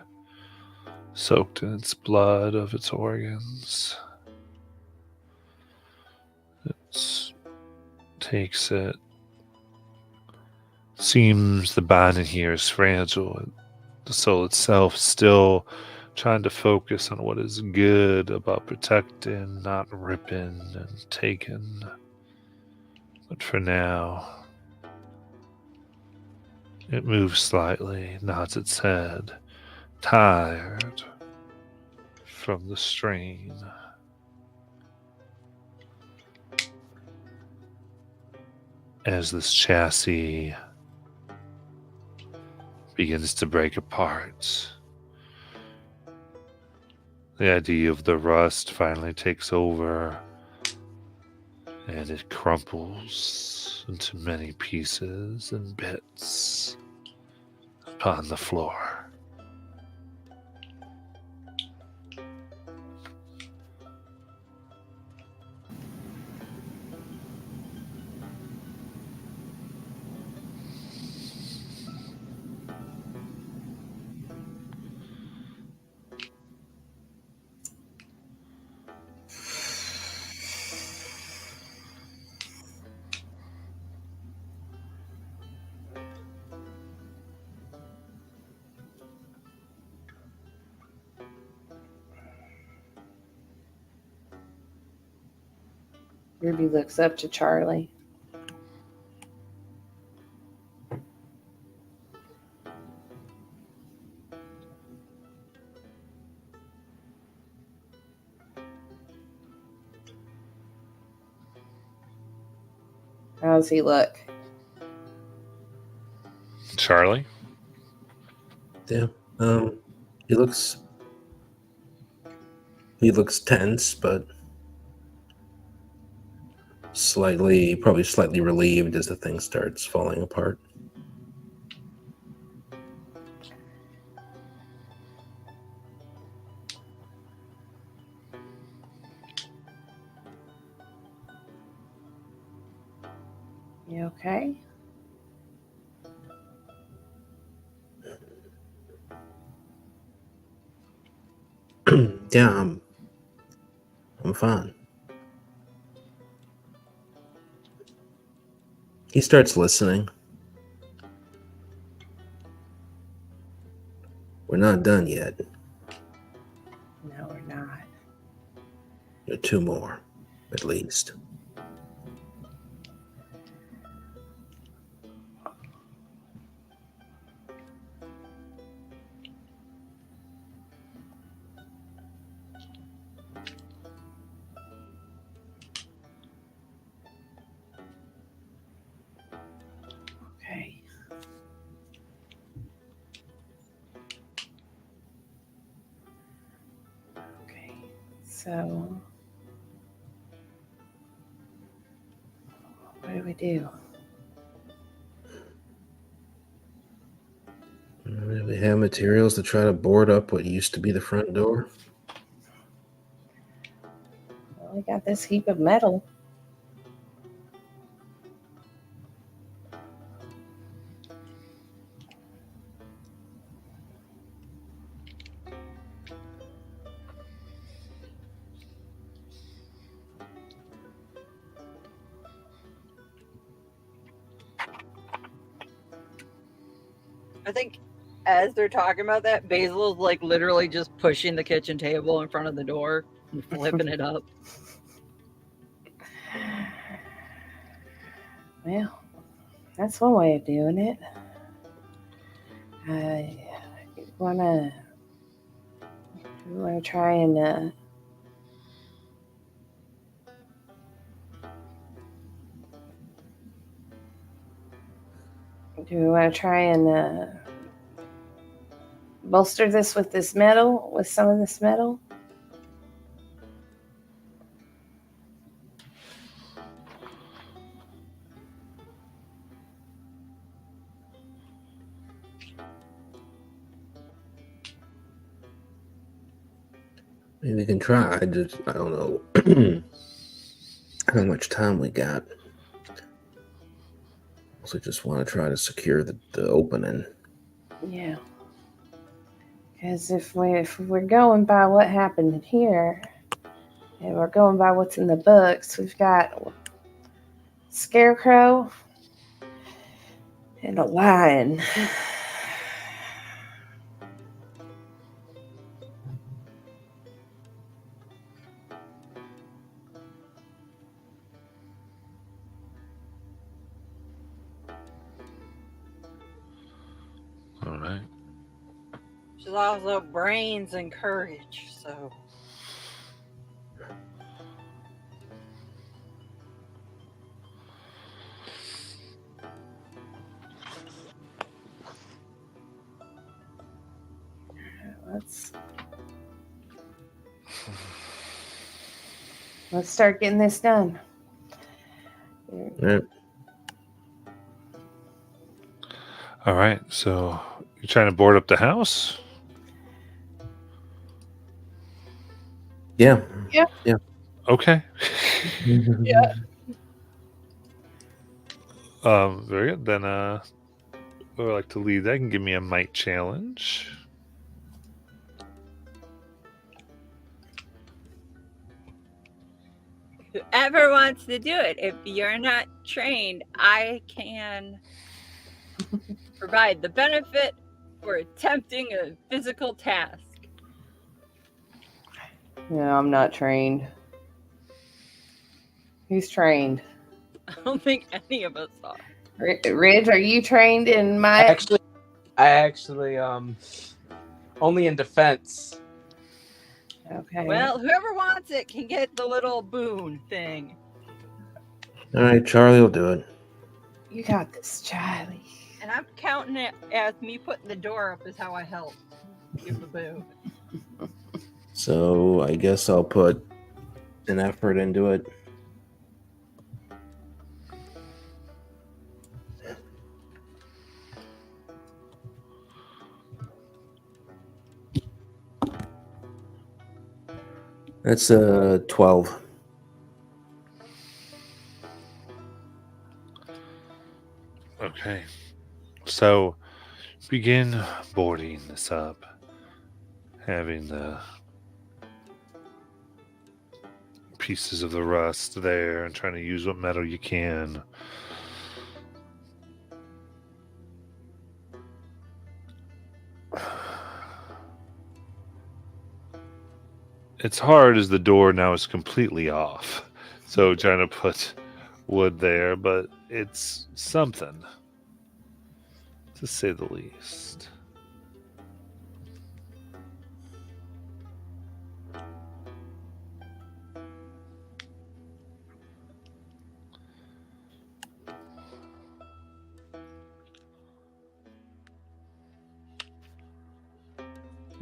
soaked in its blood of its organs. It takes it. Seems the binding here is fragile. The soul itself still trying to focus on what is good about protecting, not ripping and taking. But for now, it moves slightly, nods its head, tired from the strain. As this chassis begins to break apart, the idea of the rust finally takes over, and it crumples into many pieces and bits upon the floor. Ruby looks up to Charlie. How does he look? Charlie? Yeah. He looks tense, but probably slightly relieved as the thing starts falling apart. You okay? Yeah, I'm fine. He starts listening. We're not done yet. No, we're not. There are 2 more, at least. Okay. Okay. So, what do we do? Do we have materials to try to board up what used to be the front door? Well, we got this heap of metal. I think as they're talking about that, Basil is like literally just pushing the kitchen table in front of the door and flipping it up. Well, that's one way of doing it. We wanna try and do we want to try and bolster this with some of this metal? Maybe we can try. I don't know how much time we got. So just want to try to secure the opening. Yeah. Because if we're going by what happened here, and we're going by what's in the books, we've got Scarecrow and a lion. All right. She's also brains and courage, so. Let's start getting this done. Right. All right. So you're trying to board up the house? Yeah. Yeah. Yeah. Okay. Yeah. Very good. Then I would like to lead that. You can give me a might challenge. Whoever wants to do it, if you're not trained, I can provide the benefit for attempting a physical task. No, I'm not trained. Who's trained? I don't think any of us are. Ridge, are you trained in my? I actually only in defense. Okay. Well, whoever wants it can get the little boon thing. All right, Charlie will do it. You got this, Charlie. And I'm counting it as me putting the door up is how I help. Give the boo. So I guess I'll put an effort into it. That's 12. Okay. So begin boarding this up, having the pieces of the rust there and trying to use what metal you can. It's hard as the door now is completely off. So trying to put wood there, but it's something, to say the least.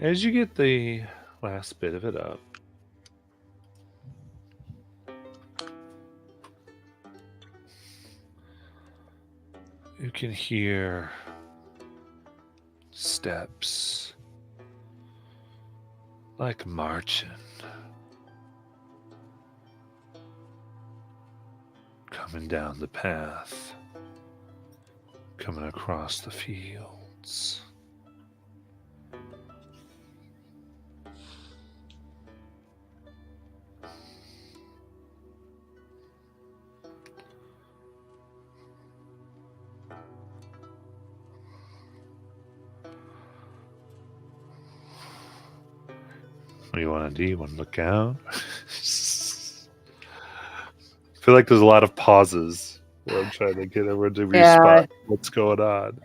As you get the last bit of it up, you can hear steps like marching coming down the path, coming across the fields. What do you want to do? You want to look out? I feel like there's a lot of pauses where I'm trying to get everyone to respond. What's going on?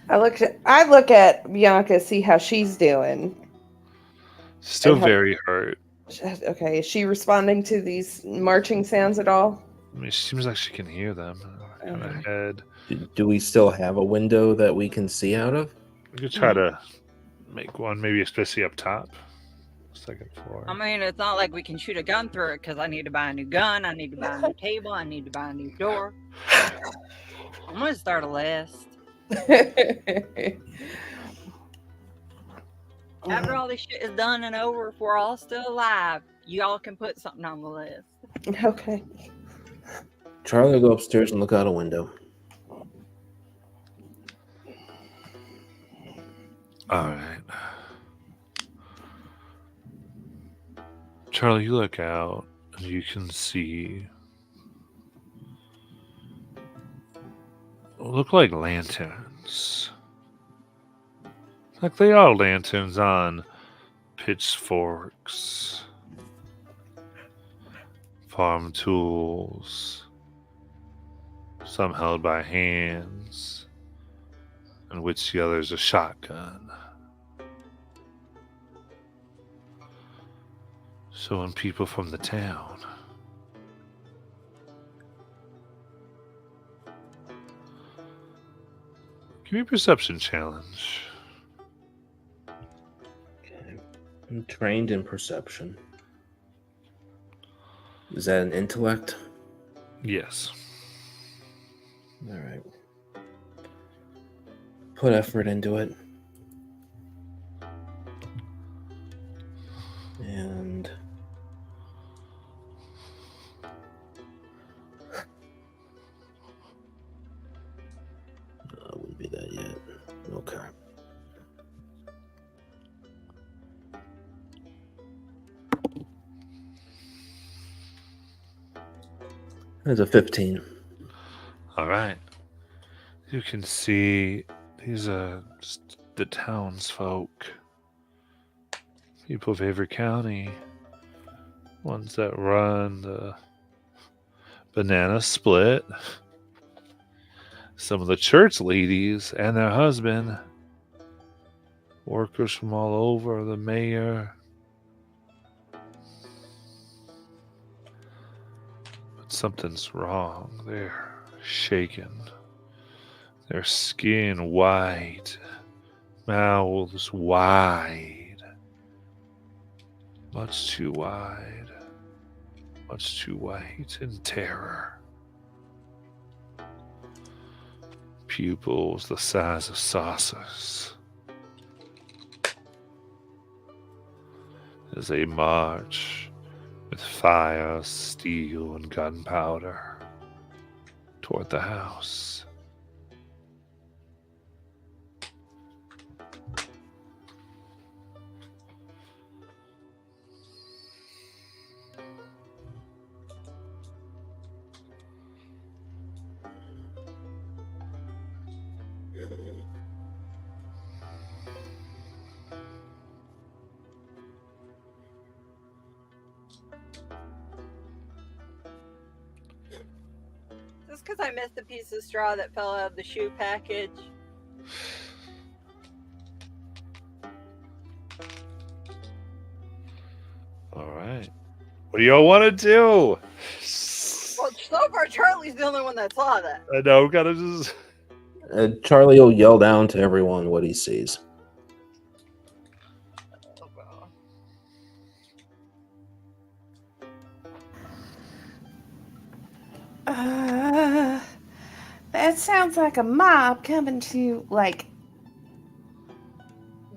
I look at Bianca, see how she's doing. Still And how- very hurt. Okay, is she responding to these marching sounds at all? I mean, she seems like she can hear them in her head. Do we still have a window that we can see out of? We could try to make one, maybe especially up top, second floor. I mean, it's not like we can shoot a gun through it because I need to buy a new gun, I need to buy a new table, I need to buy a new door. I'm gonna start a list. After all this shit is done and over, if we're all still alive, you all can put something on the list. Okay. Charlie will go upstairs and look out a window. All right. Charlie, you look out and you can see what look like lanterns. Like they are lanterns on pitchforks, farm tools, some held by hands, in which the other's a shotgun. So when people from the town give me a perception challenge. Okay. I'm trained in perception. Is that an intellect? Yes. All right. Put effort into it. And it wouldn't be that yet. Okay. That's a 15. All right. You can see these are just the townsfolk, people of Avery County, ones that run the banana split, some of the church ladies and their husband, workers from all over, the mayor. But something's wrong. They're shaken. Their skin white, mouths wide, much too wide, much too white in terror. Pupils the size of saucers. As they march with fire, steel, and gunpowder toward the house. Just because I missed the piece of straw that fell out of the shoe package. All right. What do y'all want to do? Well, so far Charlie's the only one that saw that. I know, gotta just. Charlie will yell down to everyone what he sees. Oh, God. That sounds like a mob coming to, like,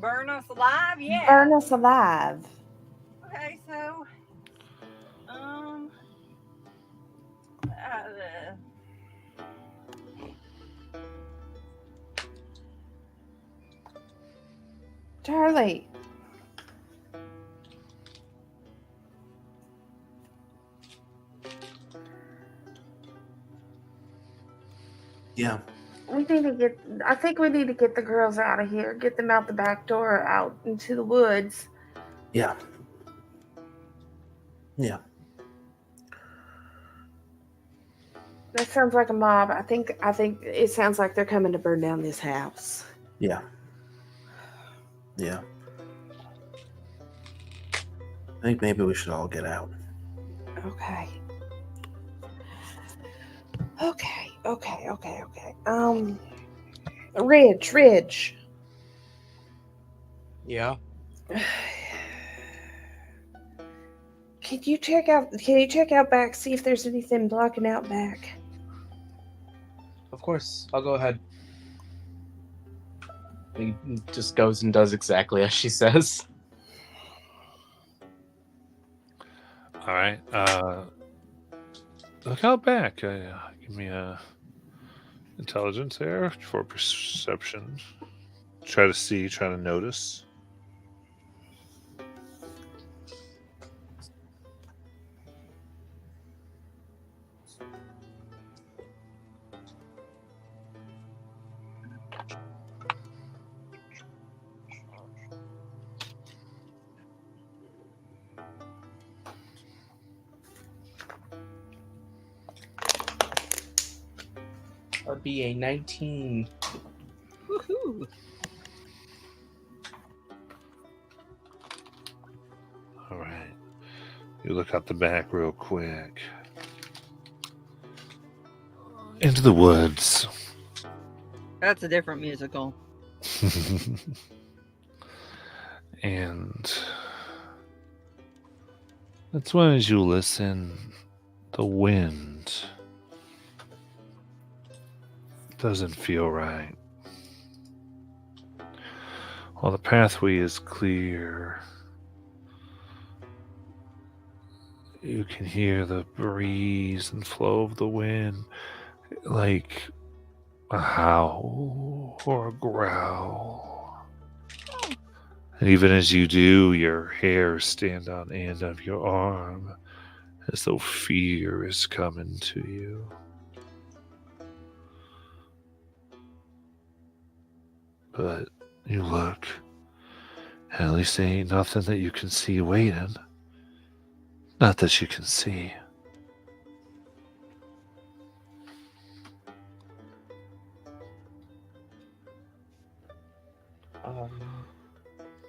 Burn us alive? Yeah. burn us alive. Okay, so, uh, Charlie. Yeah. I think we need to get the girls out of here. Get them out the back door, out into the woods. Yeah. Yeah. That sounds like a mob. I think it sounds like they're coming to burn down this house. Yeah. Yeah. I think maybe we should all get out. Okay. Ridge. Yeah. Can you check out back, see if there's anything blocking out back? Of course. I'll go ahead. He just goes and does exactly as she says. All right. Look out back. Give me a intelligence there for perception. Try to notice. That would be a 19. woohoo. All right. You look out the back real quick. Into the woods. That's a different musical. And that's when, as you listen, the wind doesn't feel right. While the pathway is clear, you can hear the breeze and flow of the wind like a howl or a growl. And even as you do, your hairs stand on end of your arm as though fear is coming to you. But you look, and at least there ain't nothing that you can see waiting. Not that you can see.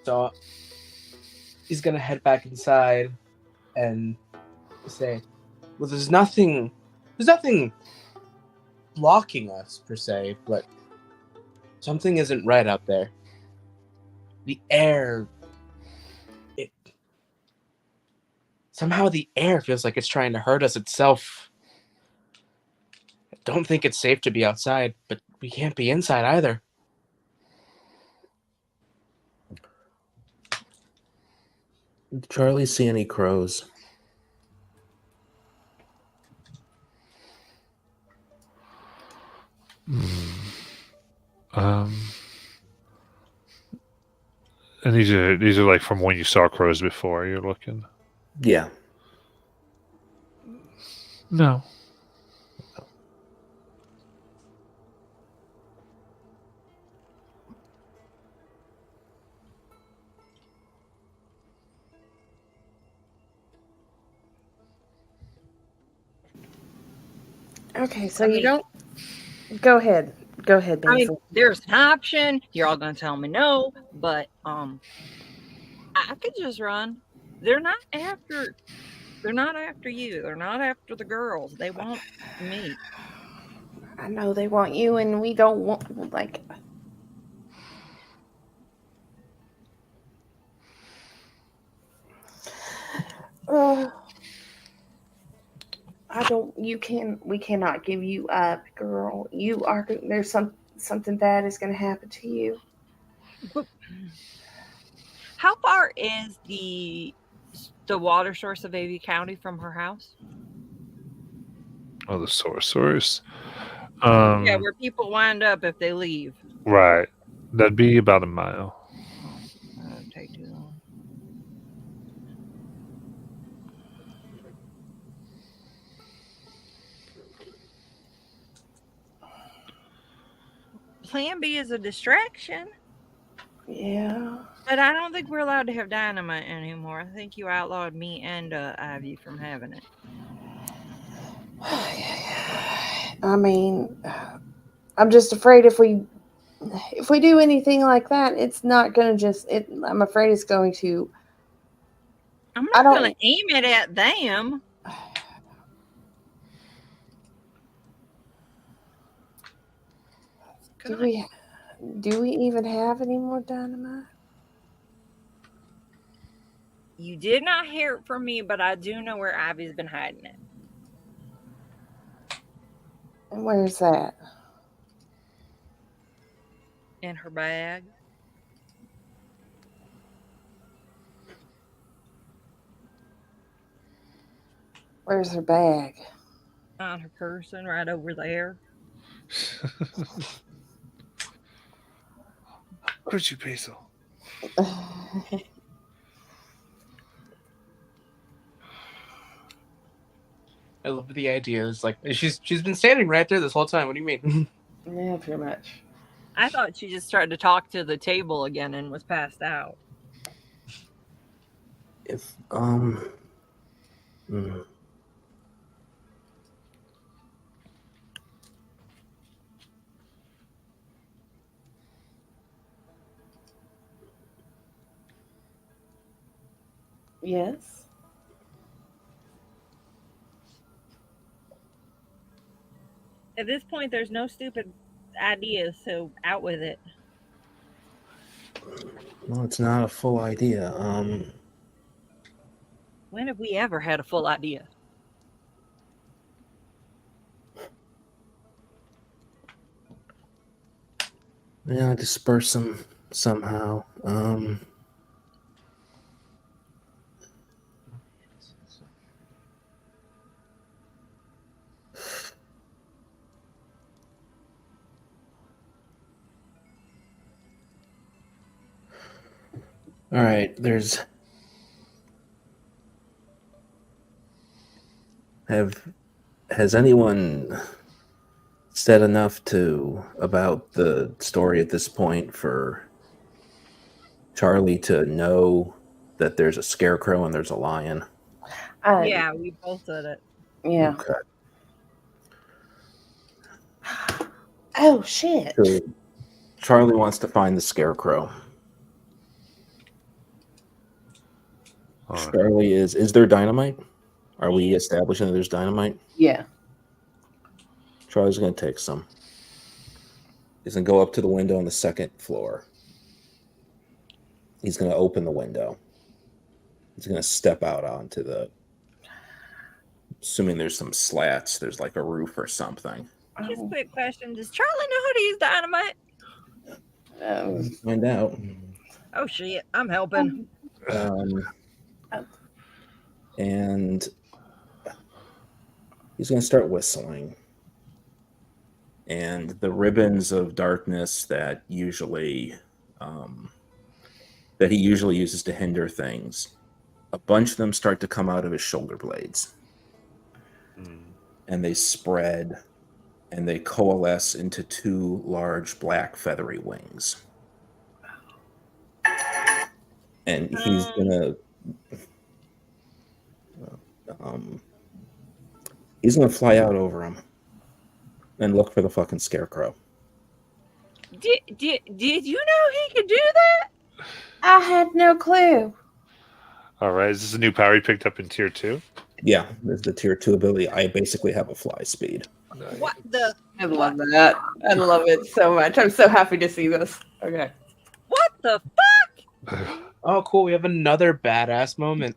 So he's gonna head back inside and say, Well, there's nothing blocking us per se, but something isn't right out there. The air, somehow the air feels like it's trying to hurt us itself. I don't think it's safe to be outside, but we can't be inside either. Did Charlie see any crows? And these are like from when you saw crows before. You're looking. Yeah. No. Okay, so I you mean- don't. Go ahead. Go ahead, I mean, Basil. there's an option. You're all gonna tell me no, but I could just run. They're not after you. They're not after the girls. They want me. I know they want you, and we don't want like. I don't. You can. We cannot give you up, girl. You are. There's something bad is going to happen to you. How far is the water source of AV County from her house? Oh, the source. Yeah, where people wind up if they leave. Right. That'd be about a mile. That would take too long. Plan B is a distraction, Yeah. but I don't think we're allowed to have dynamite anymore. I think you outlawed me and Ivy from having it. I mean, I'm just afraid if we do anything like that, it's not going to just. I'm afraid it's going to. I'm I not don't- going to aim it at them. Do we even have any more dynamite? You did not hear it from me, but I do know where Ivy's been hiding it. And where's that? In her bag. Where's her bag? On her person, right over there. Where'd you, Basil? I love the idea. It's like she's been standing right there this whole time. What do you mean? Yeah, pretty much. I thought she just tried to talk to the table again and was passed out. If Yes. At this point, there's no stupid ideas, so out with it. well, it's not a full idea. When have we ever had a full idea? Yeah, disperse them somehow. All right, has anyone said enough about the story at this point for Charlie to know that there's a scarecrow and there's a lion? Yeah, we both said it. Yeah. Okay. Oh shit. So Charlie wants to find the scarecrow. All right. Charlie is there dynamite? Are we establishing that there's dynamite? Yeah. Charlie's going to take some. He's going to go up to the window on the second floor. He's going to open the window. He's going to step out onto the... Assuming there's some slats, there's like a roof or something. Just a quick question. Does Charlie know how to use dynamite? Find out. Oh, shit. I'm helping. And he's going to start whistling. And the ribbons of darkness that usually... that he usually uses to hinder things, a bunch of them start to come out of his shoulder blades. And they spread and they coalesce into two large black feathery wings. And he's gonna fly out over him and look for the fucking scarecrow. Did you know he could do that? I had no clue. All right, is this a new power you picked up in tier 2? Yeah, there's the tier 2 ability. I basically have a fly speed. What the? I love that. I love it so much. I'm so happy to see this. Okay. What the fuck? Oh, cool. We have another badass moment.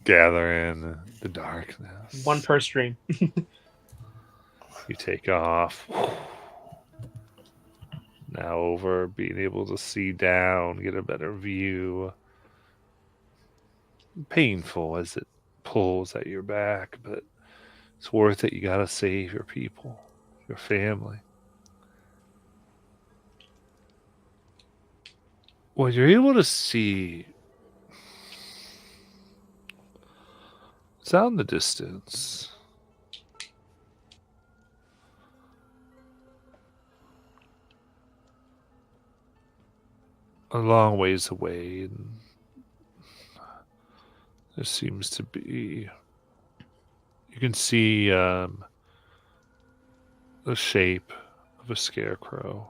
Gather in the darkness. One per stream. You take off. Now over, being able to see down, get a better view. Painful as it pulls at your back, but it's worth it. You gotta save your people, your family. Well, you're able to see, it's out in the distance. A long ways away, and there seems to be, you can see the shape of a scarecrow.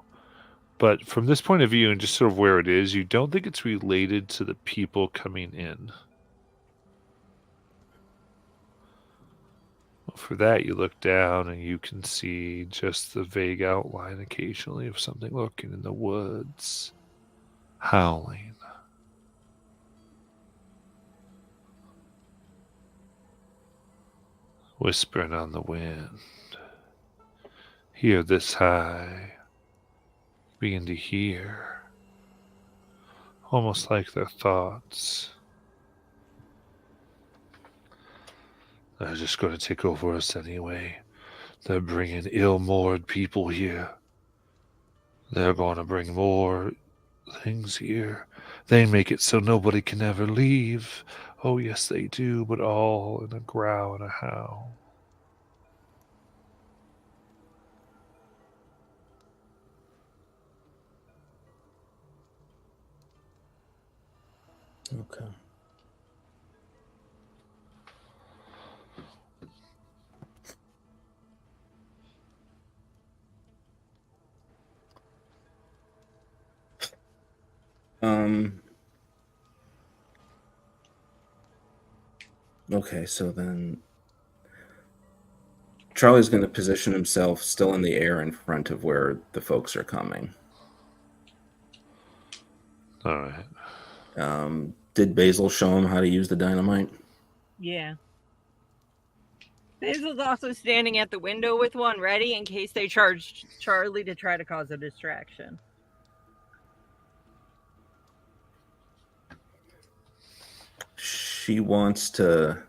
But from this point of view and just sort of where it is, you don't think it's related to the people coming in. Well, for that, you look down and you can see just the vague outline occasionally of something lurking in the woods, howling. Whispering on the wind. Hear this high. Begin to hear. Almost like their thoughts. They're just going to take over us anyway. They're bringing ill-moored people here. They're going to bring more things here. They make it so nobody can ever leave. Oh, yes, they do, but all in a growl and a howl. Okay. Okay, so then Charlie's going to position himself still in the air in front of where the folks are coming. All right. Did Basil show him how to use the dynamite? Yeah. Basil's also standing at the window with one ready in case they charge Charlie to try to cause a distraction. She wants to...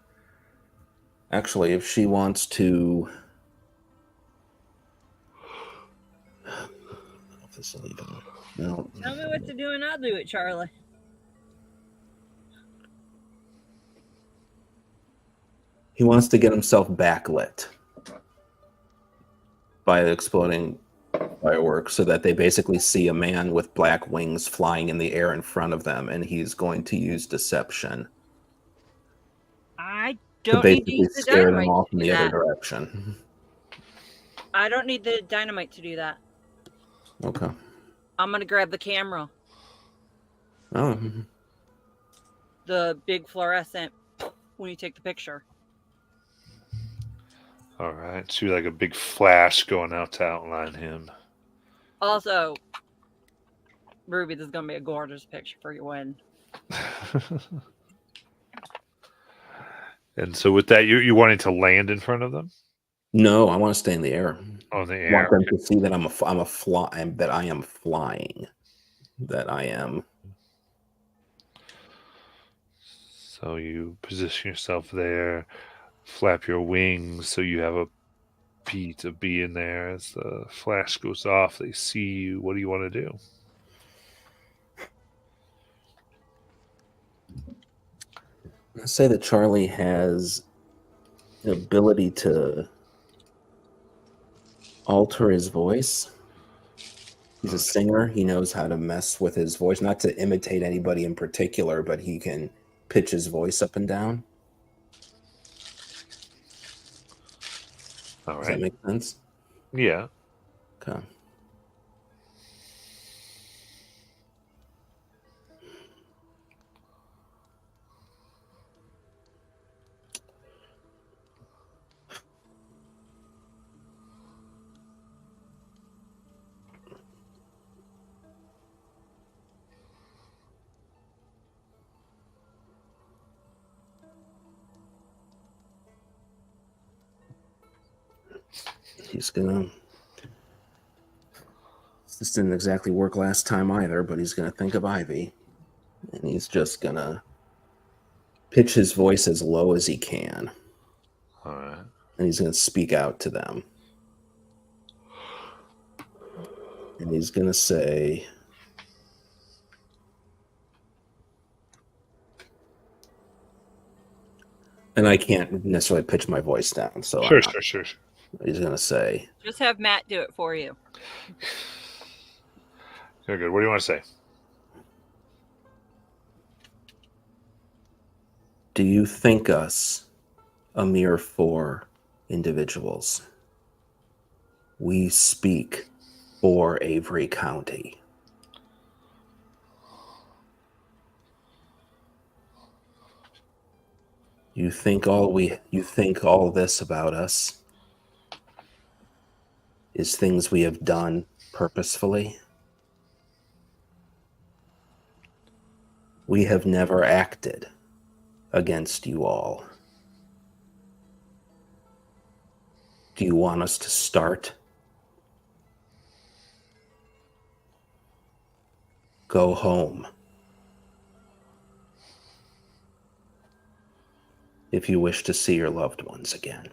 Actually, if she wants to... I don't know if this will even... No. Tell me what to do and I'll do it, Charlie. He wants to get himself backlit by exploding fireworks so that they basically see a man with black wings flying in the air in front of them, and he's going to use deception I to don't need to basically use the scare them dynamite off to in do the other that. direction. I don't need the dynamite to do that. Okay. I'm going to grab the camera. Oh. the big fluorescent when you take the picture. All right. So like a big flash going out to outline him. Also, Ruby, this is gonna be a gorgeous picture for your wedding. And so with that, you wanting to land in front of them No, I want to stay in the air. on the I want air. them to see that I'm a fly, that I am flying, that I am. So you position yourself there, flap your wings so you have a beat to be in there. As the flash goes off, they see you. What do you want to do? I say that Charlie has the ability to alter his voice. He's a singer. He knows how to mess with his voice, not to imitate anybody in particular, but he can pitch his voice up and down. All Does that right. make sense? Yeah. Okay. He's gonna. This didn't exactly work last time either, but he's gonna think of Ivy, and he's just gonna pitch his voice as low as he can, All right. and he's gonna speak out to them, and he's gonna say, and I can't necessarily pitch my voice down, so Sure. he's gonna say, Just have Matt do it for you. Very good. What do you want to say? "Do you think us a mere 4 individuals? We speak for Avery County. You think all this about us is things we have done purposefully? We have never acted against you all. Do you want us to start? Go home. If you wish to see your loved ones again."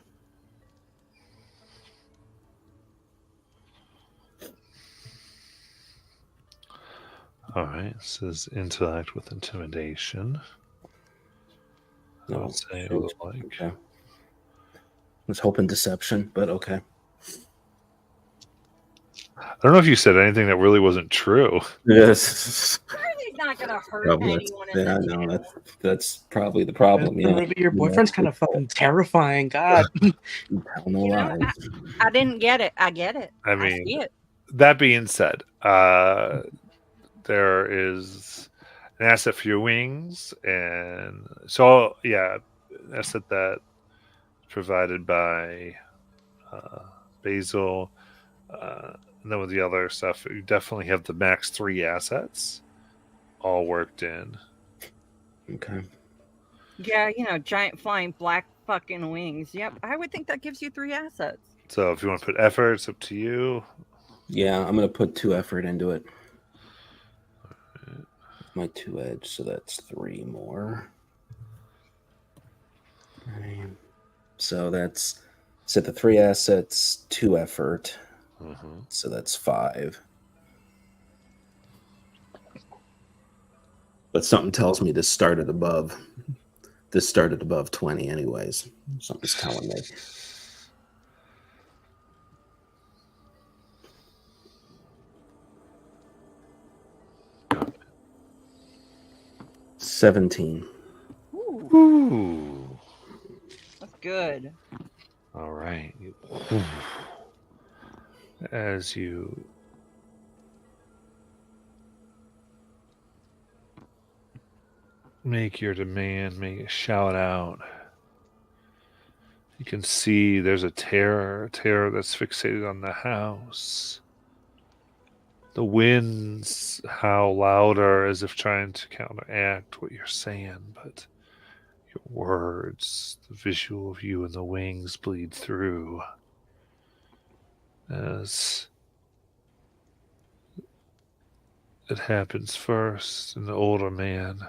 All right. This is intellect with intimidation. I No, would say it shoot. was like. Okay. I was hoping deception, but okay. I don't know if you said anything that really wasn't true. Yes. He's not gonna hurt Oh, anyone in yeah, this. no, that's probably the problem. Yeah, Ruby, your boyfriend's kind of fucking terrifying. God. Tell no You know, lies. I didn't get it. I get it. I I mean, see it. that being said, there is an asset for your wings, and so yeah, asset that provided by Basil. And then with the other stuff, you definitely have the max 3 assets all worked in. Okay. Yeah, you know, giant flying black fucking wings. Yep, I would think that gives you 3 assets. So if you want to put effort, it's up to you. Yeah, I'm gonna put 2 effort into it. My 2 edge, so that's 3 more. Okay. So that's set the 3 assets, 2 effort. So that's 5. But something tells me this started above 20 anyways. Something's telling me. $17. Ooh. That's good. All right. As you make your demand, shout out. You can see there's a terror that's fixated on the house. The winds howl louder as if trying to counteract what you're saying, but your words, the visual of you and the wings bleed through as it happens first in the older man.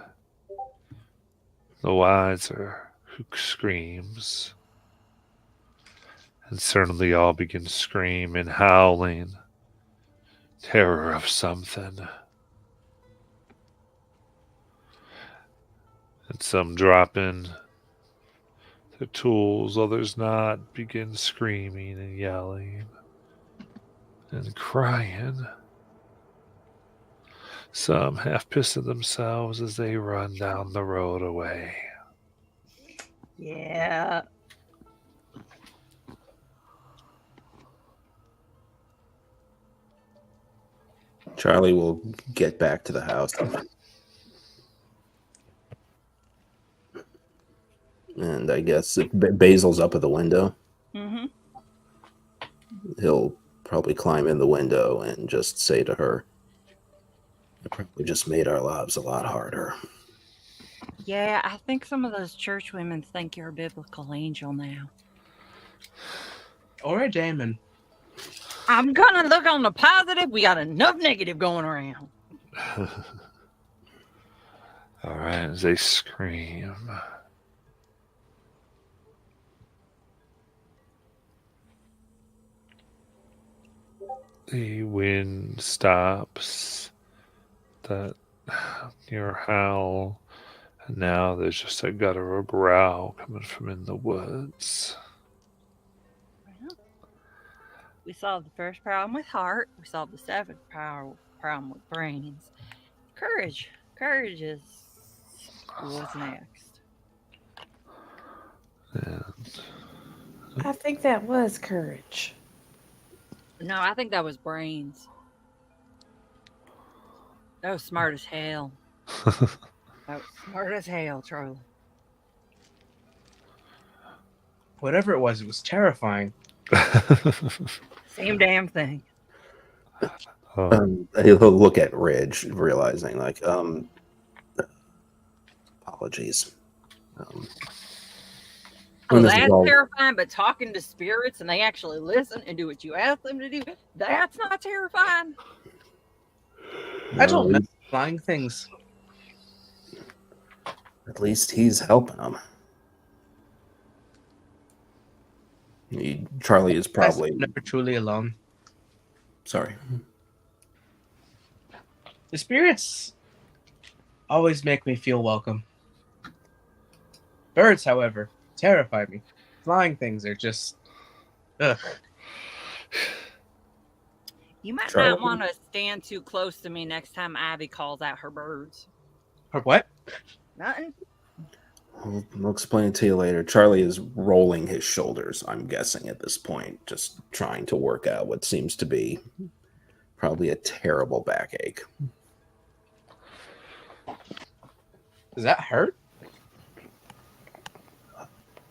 The wiser who screams. And suddenly all begin screaming, howling, terror of something. And some dropping their tools, others not, begin screaming and yelling and crying. Some half pissing themselves as they run down the road away. Yeah. Charlie will get back to the house. And I guess if Basil's up at the window, Mm-hmm. he'll probably climb in the window and just say to her, "It probably just made our lives a lot harder." Yeah, I think some of those church women think you're a biblical angel now. Or a Damon. I'm gonna look on the positive. We got enough negative going around. All right, as they scream. The wind stops. That your howl. And now there's just a guttural growl coming from in the woods. Well, we solved the first problem with heart. We solved the second problem with brains. Courage. Courage is what's next. And I think that was courage. No, I think that was brains. That was smart as hell. That was smart as hell, Charlie. Whatever it was terrifying. Same damn thing. He'll look at Ridge, realizing, like, apologies. Oh, when this is that's all- terrifying, but talking to spirits and they actually listen and do what you ask them to do, that's not terrifying. I don't No, know. Flying things. At least he's helping them. Charlie is probably... Never truly alone. Sorry. The spirits always make me feel welcome. Birds, however, terrify me. Flying things are just... Ugh. You might Charlie. not want to stand too close to me next time Ivy calls out her birds. Or what? Nothing. I'll explain it to you later. Charlie is rolling his shoulders, I'm guessing, at this point, just trying to work out what seems to be probably a terrible backache. Does that hurt?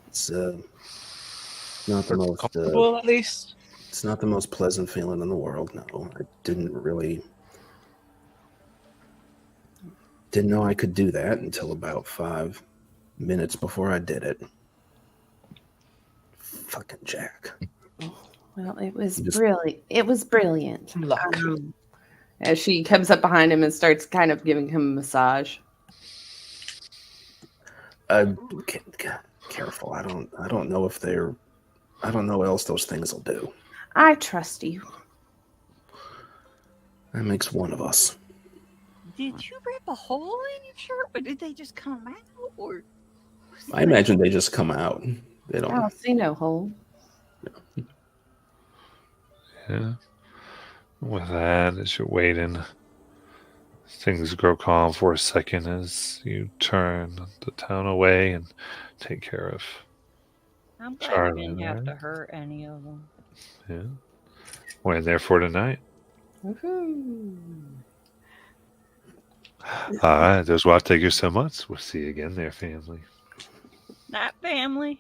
It's not the most Comfortable, at least? it's not the most pleasant feeling in the world. No, I didn't know I could do that until about 5 minutes before I did it. Fucking Jack. Well, it was Just- brilliant. It was brilliant. Luck. As she comes up behind him and starts kind of giving him a massage. Careful. I don't know if they're. I don't know what else those things will do. I trust you. That makes one of us. Did you rip a hole in your shirt, or did they just come out? Or I imagine they just come out. They I don't. don't see no hole. yeah. With that, as you're waiting, things grow calm for a second as you turn the town away and take care of. I'm glad Charlie, you didn't have right? to hurt any of them. Yeah. We're there for tonight. Woohoo. All right, there's why. Thank you so much. We'll see you again there, family. Night, family.